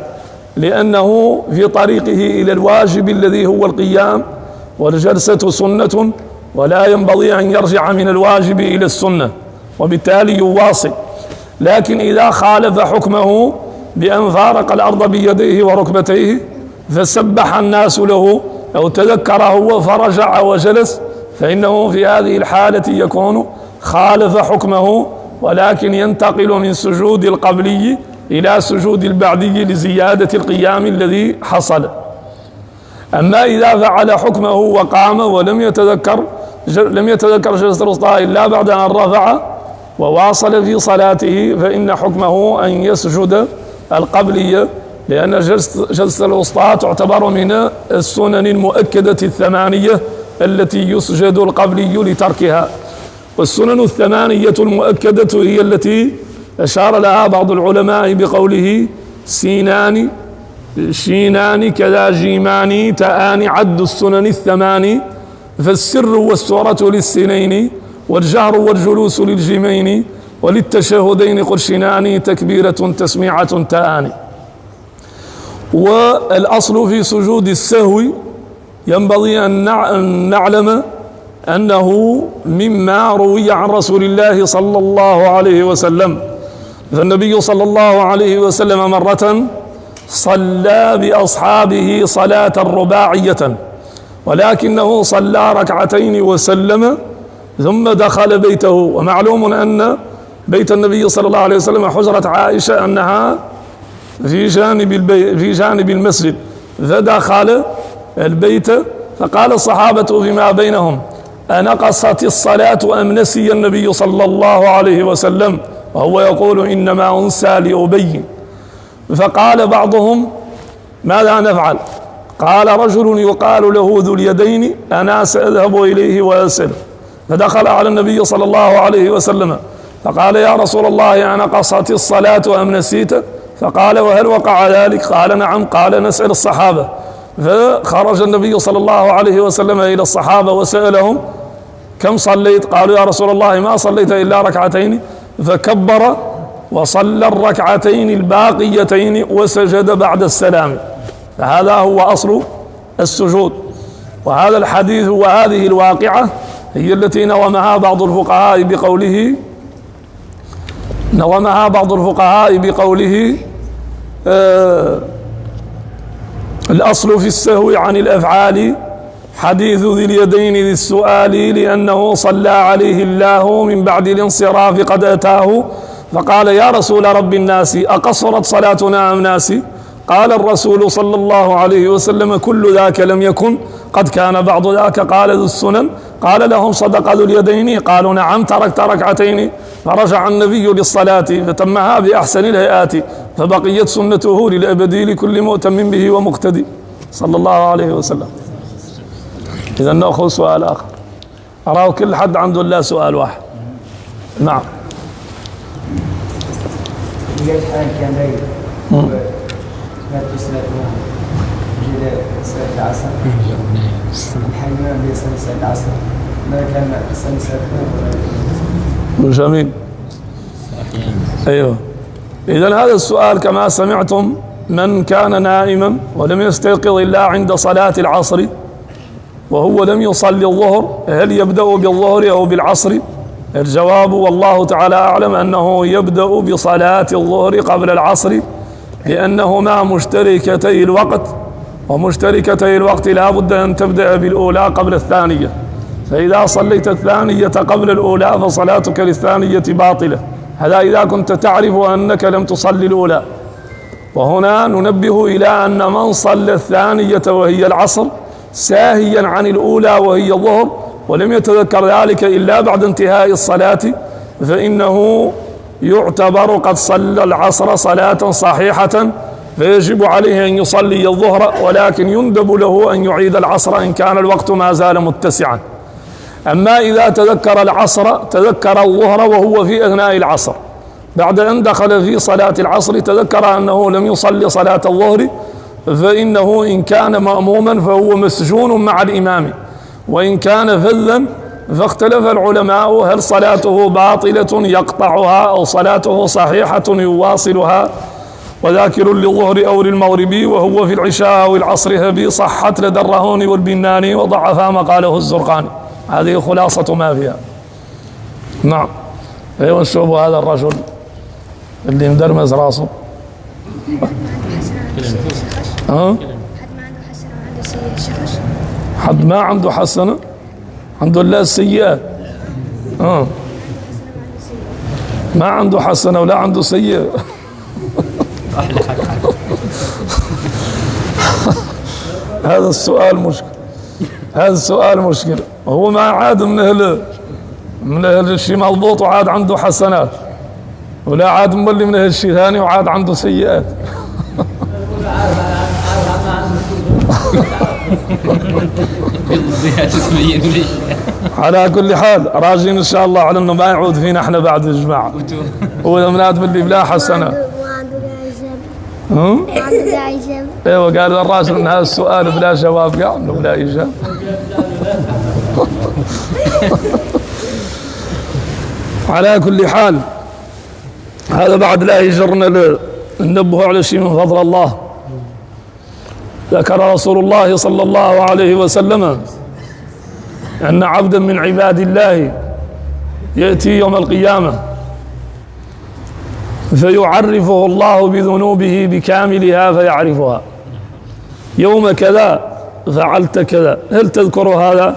لأنه في طريقه إلى الواجب الذي هو القيام، والجلسة سنة ولا ينبغي أن يرجع من الواجب إلى السنة، وبالتالي يواصل. لكن إذا خالف حكمه بأن فارق الأرض بيديه وركبتيه فسبح الناس له أو تذكره فرجع وجلس، فإنه في هذه الحالة يكون خالف حكمه، ولكن ينتقل من سجود القبلي إلى سجود البعدي لزيادة القيام الذي حصل. أما إذا فعل حكمه وقام ولم يتذكر جلسة الوسطى إلا بعد أن رفع وواصل في صلاته، فإن حكمه أن يسجد القبلية، لأن جلسة الوسطى تعتبر من السنن المؤكدة الثمانية التي يسجد القبلي لتركها. والسنن الثمانية المؤكدة هي التي أشار لها بعض العلماء بقوله سينان شينان كذا جيمان تآن عد السنن الثمان، فالسر والسورة للسنين والجهر والجلوس للجيمين وللتشهدين قرشنان تكبيرة تسميعة تآن. والأصل في سجود السهو ينبغي أن نعلم أنه مما روي عن رسول الله صلى الله عليه وسلم. فالنبي صلى الله عليه وسلم مرة صلى بأصحابه صلاة رباعية، ولكنه صلى ركعتين وسلم ثم دخل بيته. ومعلوم أن بيت النبي صلى الله عليه وسلم حجرة عائشة أنها في جانب المسجد، فدخل البيت فقال الصحابة فيما بينهم أنقصت الصلاة أم نسي النبي صلى الله عليه وسلم؟ وهو يقول إنما أنسى لأبين. فقال بعضهم ماذا نفعل؟ قال رجل يقال له ذو اليدين أنا سأذهب إليه وأسأله. فدخل على النبي صلى الله عليه وسلم فقال يا رسول الله أنقصت الصلاة أم نسيت؟ فقال وهل وقع ذلك؟ قال نعم. قال نسأل الصحابة. فخرج النبي صلى الله عليه وسلم إلى الصحابة وسألهم كم صليت؟ قالوا يا رسول الله ما صليت إلا ركعتين. فكبر وصلى الركعتين الباقيتين وسجد بعد السلام. فهذا هو أصل السجود. وهذا الحديث وهذه الواقعة هي التي نظمها بعض الفقهاء بقوله الأصل في السهو عن الأفعال حديث ذي اليدين ذي السؤال، لأنه صلى عليه الله من بعد الانصراف قد أتاه فقال يا رسول رب الناس أقصرت صلاتنا أم ناسي؟ قال الرسول صلى الله عليه وسلم كل ذاك لم يكن، قد كان بعض ذاك. قال ذو السنن قال لهم صدق ذو اليدين؟ قالوا نعم تركت ركعتين. فرجع النبي للصلاة فتمها بأحسن الهيئات، فبقيت سنته للأبد لكل مؤتم به ومقتدي صلى الله عليه وسلم. إذا نأخذ سؤال آخر. أراه كل حد عنده إلا سؤال واحد. نعم. كان ما تسأل جد سأل العصر الحين بيصلي سأل العصر ما كان يصلي سأل. جميل. أيوه. إذن هذا السؤال كما سمعتم من كان نائما ولم يستيقظ إلا عند صلاة العصر وهو لم يصلي الظهر هل يبدأ بالظهر أو بالعصر؟ الجواب والله تعالى أعلم أنه يبدأ بصلاة الظهر قبل العصر، لأنهما مشتركتي الوقت، ومشتركتي الوقت لا بد أن تبدأ بالأولى قبل الثانية. فإذا صليت الثانية قبل الأولى فصلاتك للثانية باطلة. هذا إذا كنت تعرف أنك لم تصلي الأولى. وهنا ننبه إلى أن من صلى الثانية وهي العصر ساهيا عن الأولى وهي الظهر ولم يتذكر ذلك إلا بعد انتهاء الصلاة فإنه يعتبر قد صلى العصر صلاة صحيحة، فيجب عليه أن يصلي الظهر، ولكن يندب له أن يعيد العصر إن كان الوقت ما زال متسعا. أما إذا تذكر العصر تذكر الظهر وهو في أثناء العصر، بعد أن دخل في صلاة العصر تذكر أنه لم يصلي صلاة الظهر، فإنه إن كان مأموما فهو مسجون مع الإمام، وإن كان فذا فاختلف العلماء هل صلاته باطلة يقطعها أو صلاته صحيحة يواصلها. وذاكر للظهر أو للمغرب وهو في العشاء أو العصر هبي صحت لدى الرهون والبناني وضعفا ما قاله الزرقاني. هذه خلاصة ما فيها. نعم. ايوه نشوفوا هذا الرجل اللي مدرمز راسه. حد ما عنده حسنة عنده إلا السيئات. ما عنده حسنة ولا عنده سيئة. هذا السؤال مشكل. هذا السؤال مشكلة. وهو ما عاد من أهل الشيء مضبوط وعاد عنده حسنات، ولا عاد مولي من أهل الشيء ثاني وعاد عنده سيئات. على كل حال راجين إن شاء الله على أنه ما يعود فينا احنا بعد الجماعة. هو من هذا اللي بلا حسنات. ايوه قال الراجل ان هذا السؤال بلا جواب، قال انه بلا اجابه. على كل حال هذا بعد لا يجرنا ننبه على شيء من فضل الله. ذكر رسول الله صلى الله عليه وسلم ان عبدا من عباد الله ياتي يوم القيامه فيعرفه الله بذنوبه بكاملها فيعرفها. يوم كذا فعلت كذا، هل تذكر هذا؟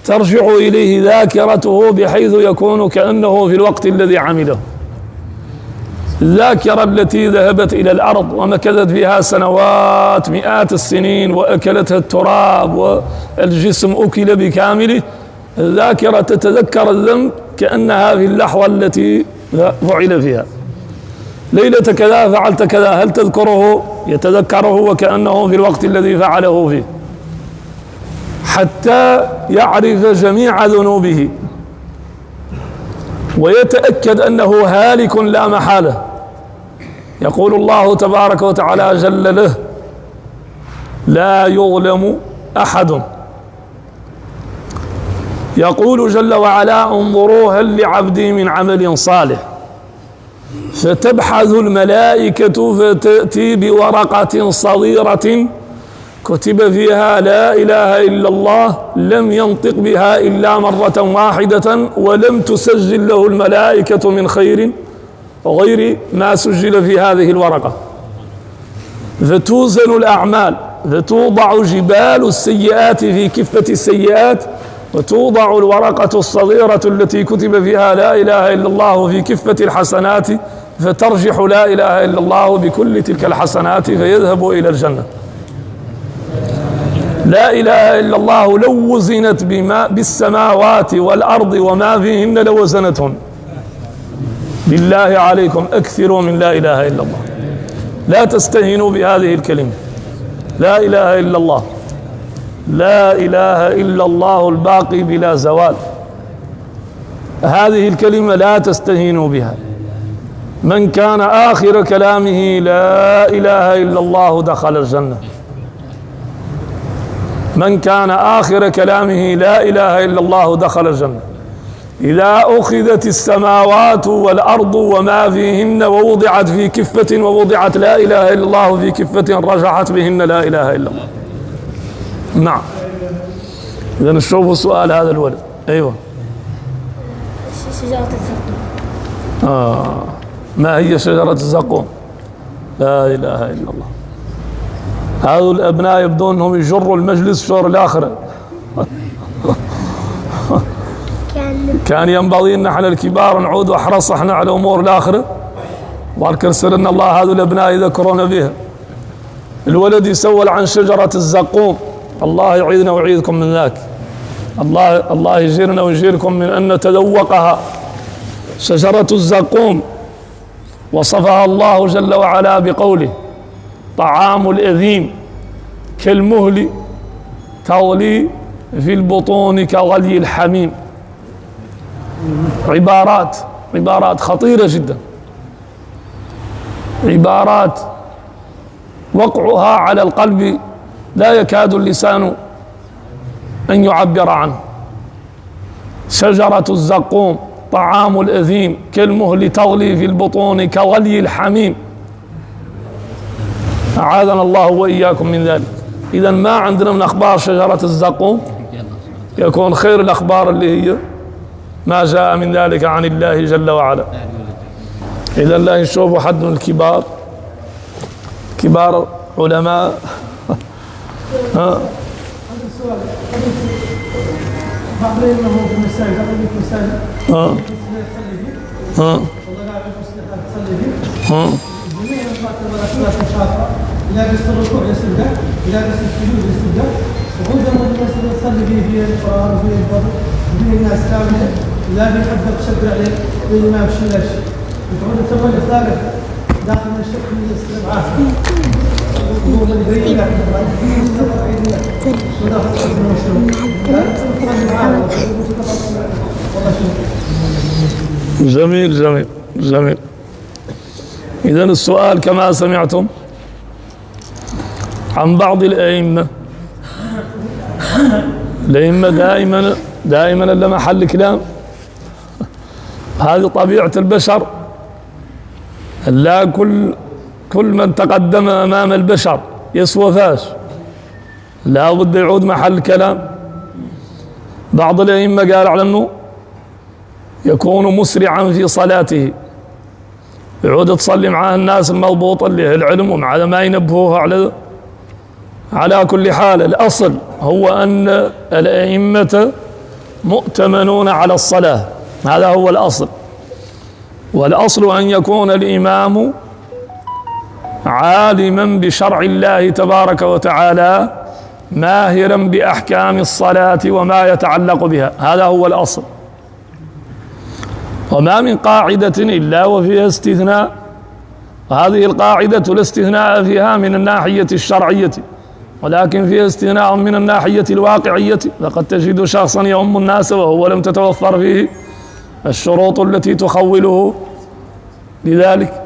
ترجع إليه ذاكرته بحيث يكون كأنه في الوقت الذي عمله. الذاكرة التي ذهبت إلى الأرض ومكثت فيها سنوات مئات السنين وأكلتها التراب والجسم أكل بكامله، الذاكرة تتذكر الذنب كأنها في اللحظة التي فعل فيها. ليلة كذا فعلت كذا، هل تذكره؟ يتذكره وكأنه في الوقت الذي فعله فيه، حتى يعرف جميع ذنوبه ويتأكد أنه هالك لا محالة. يقول الله تبارك وتعالى جل له: لا يظلم أحد. يقول جل وعلا: انظروا هل لعبدي من عمل صالح. فتبحث الملائكة فتأتي بورقة صغيرة كتب فيها لا إله إلا الله، لم ينطق بها إلا مرة واحدة، ولم تسجل له الملائكة من خير غير ما سجل في هذه الورقة. فتوزن الأعمال، فتوضع جبال السيئات في كفة السيئات، وتوضع الورقة الصغيرة التي كتب فيها لا إله إلا الله في كفة الحسنات، فترجح لا إله إلا الله بكل تلك الحسنات فيذهب إلى الجنة. لا إله إلا الله لو وزنت بالسماوات والأرض وما فيهن لوزنتهن. بالله عليكم أكثروا من لا إله إلا الله. لا تستهينوا بهذه الكلمة، لا إله إلا الله. لا إله إلا الله الباقي بلا زوال. هذه الكلمة لا تستهينوا بها. من كان آخر كلامه لا إله إلا الله دخل الجنة. من كان آخر كلامه لا إله إلا الله دخل الجنة. إذا أخذت السماوات والأرض وما فيهن ووضعت في كفة ووضعت لا إله إلا الله في كفة رجحت بهن لا إله إلا الله. نعم. إذا نشوف سؤال هذا الولد. أيوة. شجرة الزقوم. ما هي شجرة الزقوم؟ لا إله إلا الله. هذول الأبناء يبدون أنهم يجروا المجلس شور الآخرة. كان ينبغي ان احنا الكبار نعود واحرص احنا على امور الاخره، واذكر سر ان الله هذول الابناء يذكرون بها. الولد يسول عن شجره الزقوم، الله يعيذنا ويعيذكم من ذاك، الله يجيرنا ويجيركم من ان نتذوقها. شجره الزقوم وصفها الله جل وعلا بقوله: طعام الأثيم كالمهل تغلي في البطون كغلي الحميم. عبارات خطيرة جدا، عبارات وقعها على القلب لا يكاد اللسان أن يعبر عنه. شجرة الزقوم طعام الأثيم كالمهل تغلي في البطون كغلي الحميم. أعاذنا الله وإياكم من ذلك. إذا ما عندنا من أخبار شجرة الزقوم، يكون خير الأخبار اللي هي ما جاء من ذلك عن الله جل وعلا. إذا لا نشوفوا حد من الكبار، كبار علماء. ها يلبس الركوع يسجد، يلبس السجود يسجد، وهو ده يصلي فيه القرآن وفيه الفضل وفيه الناس كاملة، لا بيحب تشبر عليه اللي ما بشيلش، وتعود تسوي الثالث داخل من الشرك من الاستبعاد. وهو اللي يبين لك وداخل من الشرك. جميل جميل جميل. إذن السؤال كما سمعتم عن بعض الأئمة دائما إلا محل كلام. هذه طبيعة البشر، لا كل من تقدم أمام البشر يسوى فاش، لا بد يعود محل كلام. بعض الأئمة قال على أنه يكون مسرعا في صلاته، يعود تصلي معاه الناس المضبوطة اللي هي العلم، ومع ما ينبهوها على كل حال. الأصل هو أن الأئمة مؤتمنون على الصلاة، هذا هو الأصل. والأصل أن يكون الإمام عالما بشرع الله تبارك وتعالى، ماهرا بأحكام الصلاة وما يتعلق بها، هذا هو الأصل. وما من قاعدة إلا وفيها استثناء، وهذه القاعدة الاستثناء فيها من الناحية الشرعية، ولكن فيها استثناء من الناحية الواقعية. لقد تجد شخصا يؤم الناس وهو لم تتوفر فيه الشروط التي تخوله لذلك.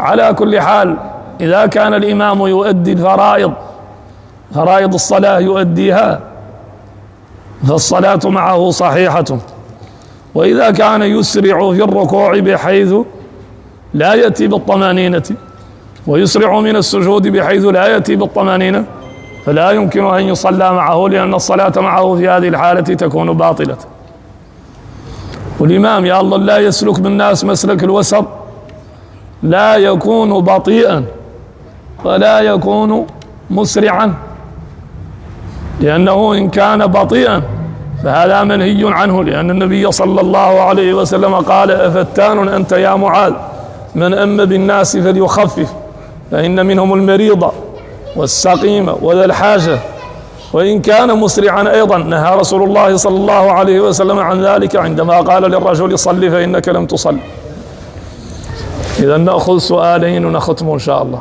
على كل حال، إذا كان الإمام يؤدي فرائض الصلاة يؤديها فالصلاة معه صحيحة. وإذا كان يسرع في الركوع بحيث لا يأتي بالطمانينة، ويسرع من السجود بحيث لا يأتي بالطمانينة، فلا يمكن أن يصلى معه، لأن الصلاة معه في هذه الحالة تكون باطلة. والإمام يا الله لا يسلك بالناس مسلك الوسط، لا يكون بطيئا ولا يكون مسرعا، لأنه إن كان بطيئا فهذا منهي عنه، لأن النبي صلى الله عليه وسلم قال: أفتان أنت يا معاذ، من أم بالناس فليخفف، فإن منهم المريض والسقيم وذا الحاجة. وإن كان مسرعا أيضا نهى رسول الله صلى الله عليه وسلم عن ذلك عندما قال للرجل: صل فإنك لم تصل. إذا نأخذ سؤالين ونختم إن شاء الله.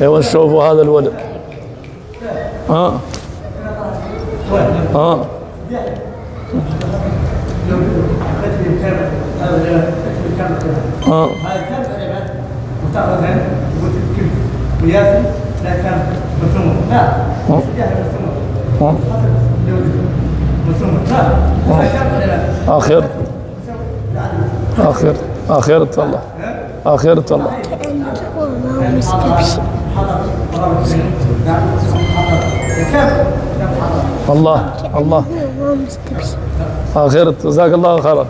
ونشوفوا هذا الولد. آخرة الله الله آخرة. جزاك الله خيرا.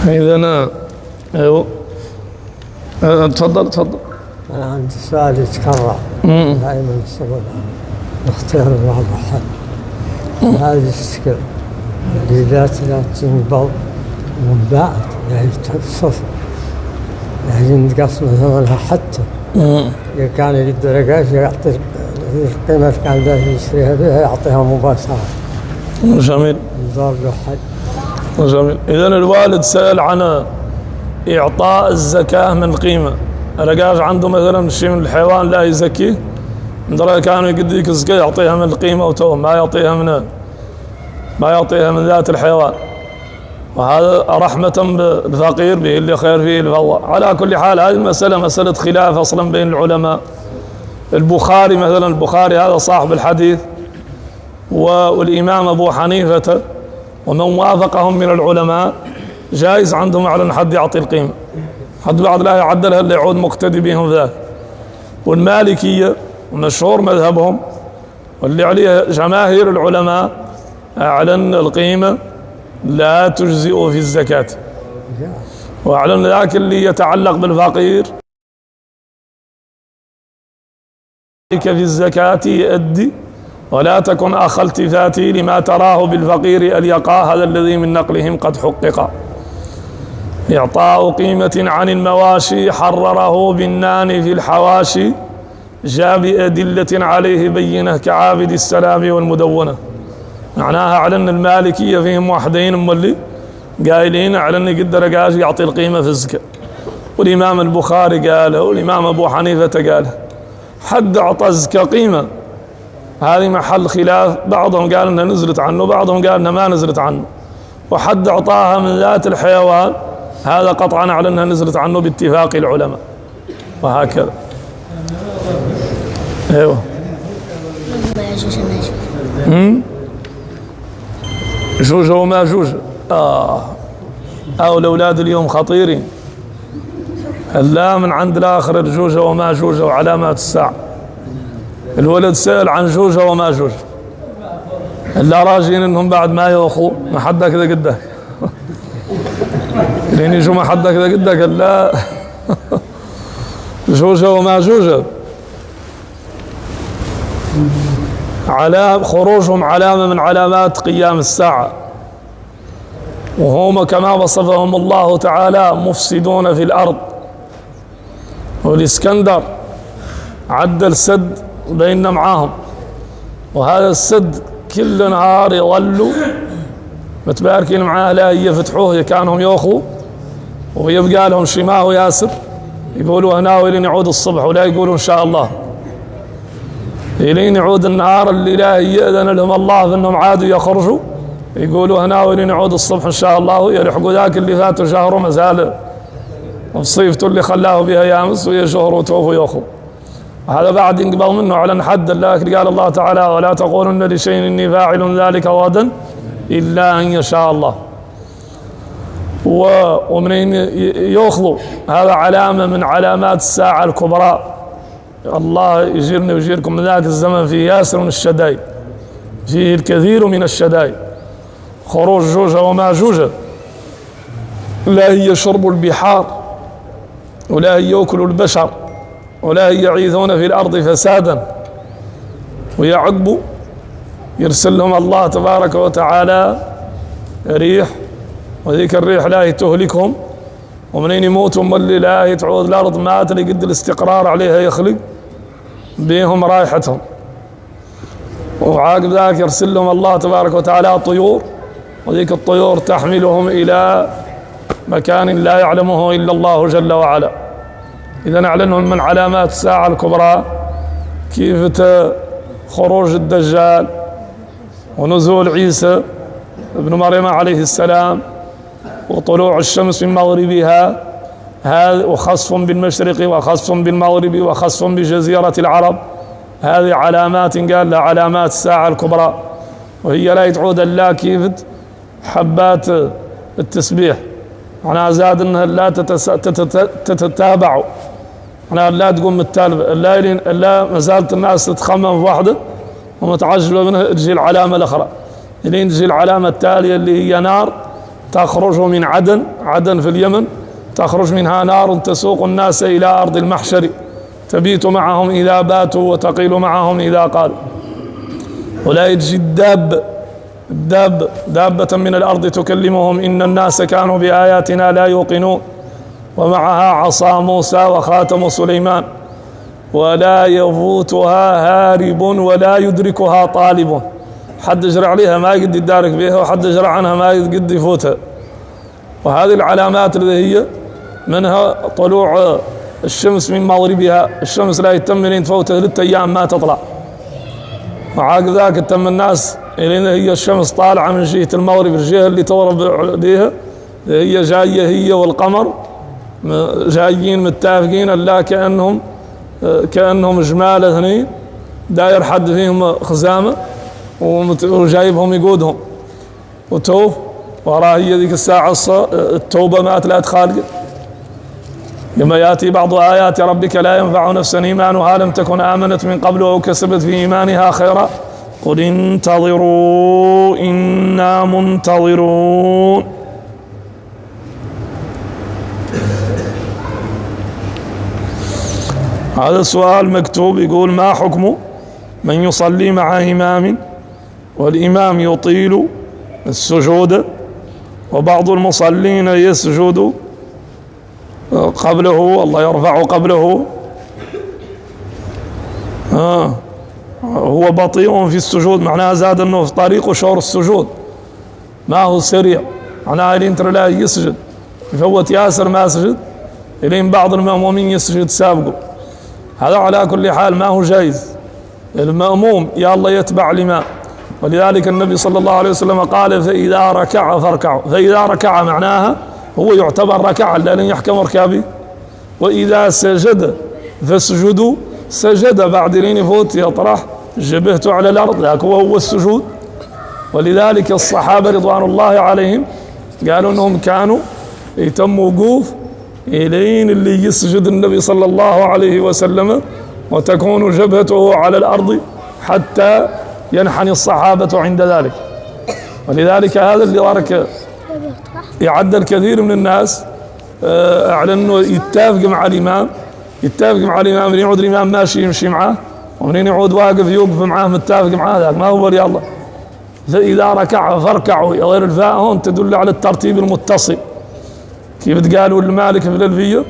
إذا أيوه تفضل. أنا عندي سؤال يتكرر دائما، السؤال نختار بعض الحل. هذه السكر اللي لا تنبض من بعد يعني تصف يعني نقص مثلا حتى إذا كان يقدر يعطي القيمة اللي كان ذا يشتريها بها يعطيها مباشرة. جميل. ضرب له حد. جميل. إذن الوالد سأل عن إعطاء الزكاة من القيمة. لقاش عنده مثلا شيء من الحيوان لا يزكيه، درا كانوا يقديك الزكاة يعطيها من القيمة وتوه ما يعطيها من ذات الحيوان، وهذا رحمة بالفقير به اللي خير فيه الفضل. على كل حال هذه المسألة مسألة خلاف أصلا بين العلماء. البخاري مثلا، البخاري هذا صاحب الحديث والإمام أبو حنيفة ومن وافقهم من العلماء جائز عندهم على أن حد يعطي القيمة، حد بعد لا يعدلها اللي يعود مقتدي بهم ذاك. والمالكية مشهور مذهبهم واللي عليه جماهير العلماء أعلن القيمة لا تجزئ في الزكاة، وأعلن ذاك اللي يتعلق بالفقير في الزكاة يؤدي، ولا تكن أخ التفاتي لما تراه بالفقير اليقاه هذا الذي من نقلهم قد حقق. إعطاء قيمة عن المواشي حرره بالنان في الحواشي، جاء بأدلة عليه بينة كعابد السلام والمدونة. معناها على أن المالكية فيهم وحدين مولي قايلين على أن يقدر قاش يعطي القيمة في الزكاة، والإمام البخاري قاله والإمام أبو حنيفة قاله. حد أعطى الزكاة قيمة هذه محل خلاف، بعضهم قال أنها نزلت عنه، بعضهم قال أنها ما نزلت عنه. وحد أعطاها من ذات الحيوان هذا قطعا على أنها نزلت عنه باتفاق العلماء، وهكذا. ايوه. جوجة وما جوجة. الأولاد اليوم خطيرين. لا من عند الآخر جوجة وما جوجة وعلامات الساعة. الولد سأل عن جوجة وما جوجة، إلا راجين إنهم بعد ما يوخوا ما حدا كذا قدك لين يجوا ما حدا كذا قدك. لا جوجة وما جوجة على خروجهم علامة من علامات قيام الساعة، وهم كما وصفهم الله تعالى مفسدون في الأرض. والإسكندر عدل سد بيننا معاهم، وهذا السد كل نهار يظلوا متباركين معاه لا يفتحوه، كانهم يوخوا ويبقى لهم شماه ياسر يقولوا هنا ولين يعود الصبح، ولا يقولوا إن شاء الله لين يعود النهار اللي لا يأذن لهم الله بأنهم عادوا يخرجوا، يقولوا هنا ولين يعود الصبح إن شاء الله، ويلحقوا ذاك اللي فاتوا شهر مازال وصيفته اللي خلاه بها يامس ويشهر وتوفوا يوخوا. هذا بعد ينقبل منه على حد الله. قال الله تعالى ولا تقولن لشيء إني فاعل ذلك غدا إلا أن يشاء الله. ومنين يأخذوا هذا علامة من علامات الساعة الكبرى. الله يجيرني ويجيركم من ذاك الزمن فيه ياسر من الشدائد، فيه الكثير من الشدائد. خروج جوجة وما جوجة، لا هي شرب البحار، ولا هي يأكل البشر، ولا هي يعيثون في الأرض فسادا، ويعقبوا يرسل لهم الله تبارك وتعالى ريح، وذيك الريح لا تهلكهم، ومنين يموتوا اللي لا تعود الأرض ما تلي قد الاستقرار عليها يخلق بهم رائحتهم. وعاقب ذاك يرسل لهم الله تبارك وتعالى طيور، وذيك الطيور تحملهم إلى مكان لا يعلمه إلا الله جل وعلا. إذا أعلنهم من علامات الساعة الكبرى كيف خروج الدجال ونزول عيسى ابن مريم عليه السلام وطلوع الشمس من مغربها، هذا وخسف بالمشرق وخسف بالمغرب وخسف بجزيرة العرب، هذه علامات قال لها علامات الساعة الكبرى. وهي لا تعود إلا كيف حبات التسبيح، معناها زاد انها لا تتتابع، معناها لا تقوم التالبة لا ما زالت الناس تتخمم في واحدة ومتعجبة منها، تجي العلامة الأخرى لين تجي العلامة التالية اللي هي نار تخرج من عدن في اليمن، تخرج منها نار تسوق الناس إلى أرض المحشر، تبيت معهم إذا باتوا وتقيل معهم إذا قالوا. ولا يجي الداب دابة من الأرض تكلمهم إن الناس كانوا بآياتنا لا يوقنون، ومعها عصا موسى وخاتم سليمان، ولا يفوتها هارب ولا يدركها طالب. حد يجري عليها ما يقد يدارك بها، وحد يجري عنها ما يقد يفوتها. وهذه العلامات التي هي منها طلوع الشمس من مغربها، الشمس لا يتم من تفوتها 3 أيام ما تطلع، وعاق ذاك تم الناس إلينا هي الشمس طالعة من جهة المغرب، الجهة اللي تغرب عليها هي جاية هي والقمر جايين متفقين، لا كأنهم جمال اثنين داير حد فيهم خزامة وجايبهم يقودهم وتوب وراء هي ذيك الساعة التوبة مات لا تخالق. لما يأتي بعض آيات ربك لا ينفع نفسا إيمانها لم تكن آمنت من قبل أو كسبت في إيمانها خيرا قل انتظروا إنا منتظرون. هذا السؤال مكتوب يقول ما حكم من يصلي مع إمام والإمام يطيل السجود وبعض المصلين يسجد قبله، الله يرفع قبله، هو بطيء في السجود، معناها زاد انه في طريق شور السجود ما هو سريع، معناها اللي انت لا يسجد يفوت ياسر ما سجد الين بعض المأمومين يسجد سابقه. هذا على كل حال ما هو جائز، المأموم يا الله يتبع الإمام، ولذلك النبي صلى الله عليه وسلم قال فإذا ركع فاركعوا، فإذا ركع معناها هو يعتبر ركع لن يحكم ركابه، وإذا سجد فاسجدوا، سجد بعد لين يفوت يطرح جبهته على الأرض، ذاك هو السجود. ولذلك الصحابة رضوان الله عليهم قالوا أنهم كانوا يتموا وقوف إلين اللي يسجد النبي صلى الله عليه وسلم وتكون جبهته على الأرض حتى ينحني الصحابة عند ذلك. ولذلك هذا اللي ذلك يعد الكثير من الناس على أنه يتفق مع الإمام، من يعود الإمام ماشي يمشي معه، ومن يعود واقف يوقف معه متفق معه، ذاك ما هو يا الله. فإذا ركع فاركعوا، غير الفاء هون تدل على الترتيب المتصل، كيف قالوا المالك في الألفية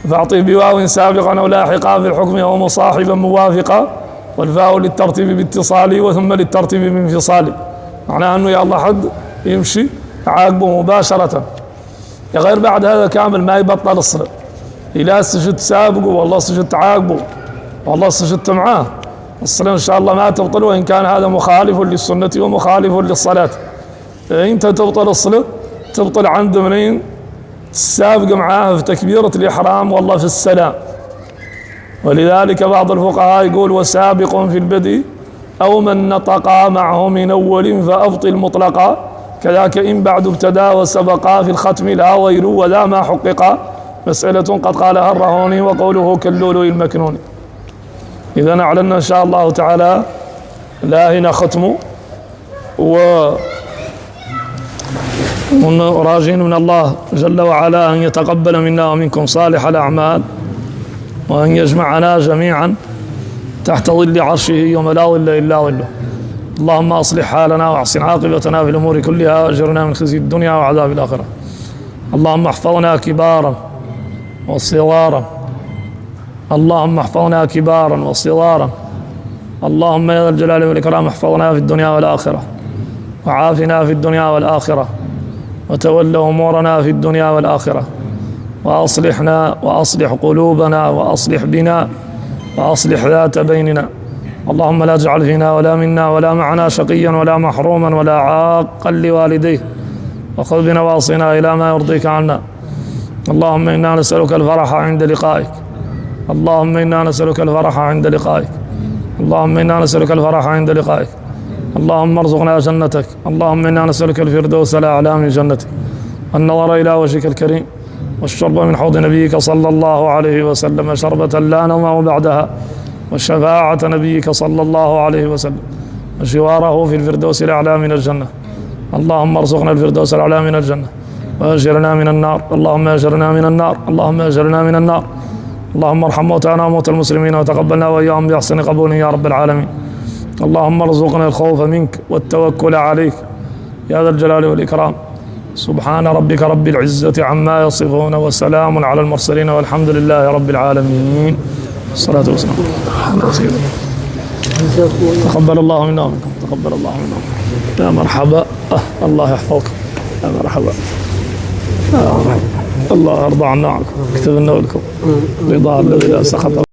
فأعطيه بواو سابقا أو لاحقا في الحكم أو مصاحبا موافقا، والفاء للترتيب باتصالي وثم للترتيب بانفصالي، معناه أنه يا الله حد يمشي عاقبه مباشرة. غير بعد هذا كامل ما يبطل الصلاة، إلى سجدت سابقه والله سجدت عاقبه والله سجدت معاه، الصلاة إن شاء الله ما تبطل، وإن كان هذا مخالف للسنة ومخالف للصلاة. أنت تبطل الصلاة تبطل عند منين السابق معاه في تكبيرة الإحرام والله في السلام. ولذلك بعض الفقهاء يقول وسابق في البدء أو من نطقا معه من أول فأبطل مطلقا، كذاك إن بعد ابتدى وسبقا في الختم لا غير ولا ما حققا، مسألة قد قالها الرهوني وقوله كاللؤلؤ المكنون. إذا أعلنا إن شاء الله تعالى لا هنا ختم، وراجين من الله جل وعلا أن يتقبل منا ومنكم صالح الأعمال، وأن يجمعنا جميعا تحت ظل عرشه يوم لا ظل إلا ظله. اللهم أصلح حالنا وأحسن عاقبتنا في الأمور كلها، وأجرنا من خزي الدنيا وعذاب الآخرة. اللهم احفظنا كبارا وصغارا، اللهم احفظنا كبارا وصغارا، اللهم يا ذا الجلال والإكرام احفظنا في الدنيا والآخرة، وعافنا في الدنيا والآخرة، وتول أمورنا في الدنيا والآخرة، وأصلحنا وأصلح قلوبنا وأصلح بنا وأصلح ذات بيننا. اللهم لا تجعل فينا ولا منا ولا معنا شقيا ولا محروما ولا عاقا لوالديه، وخذ بنواصينا إلى ما يرضيك عنا. اللهم إنا نسألك الفرح عند لقائك، اللهم إنا نسألك الفرح عند لقائك، اللهم إنا نسألك الفرح عند لقائك. اللهم ارزقنا جنتك، اللهم إنا نسألك الفردوس الأعلى من جنتك، النظر إلى وجهك الكريم، والشرب من حوض نبيك صلى الله عليه وسلم شربة لا نظمأ بعدها، وشفاعة نبيك صلى الله عليه وسلم وجواره في الفردوس الأعلى من الجنة. اللهم ارزقنا الفردوس الأعلى من الجنة، وأجرنا من النار، اللهم أجرنا من النار، اللهم أجرنا من النار. اللهم ارحم موتانا وموتى المسلمين، وتقبلنا وإياهم بأحسن قبول يا رب العالمين. اللهم ارزقنا الخوف منك والتوكل عليك يا ذا الجلال والإكرام. سبحان ربك رب العزة عما يصفون وسلام على المرسلين والحمد لله رب العالمين. الصلاة والسلام على سيدنا. تقبل الله منا ومنكم. تقبل الله منا ومنكم. يا مرحبا. الله يحفظكم. يا مرحبا. الله يرضى عنا عنكم. اكتب لنا ولكم رضا الذي لا سخط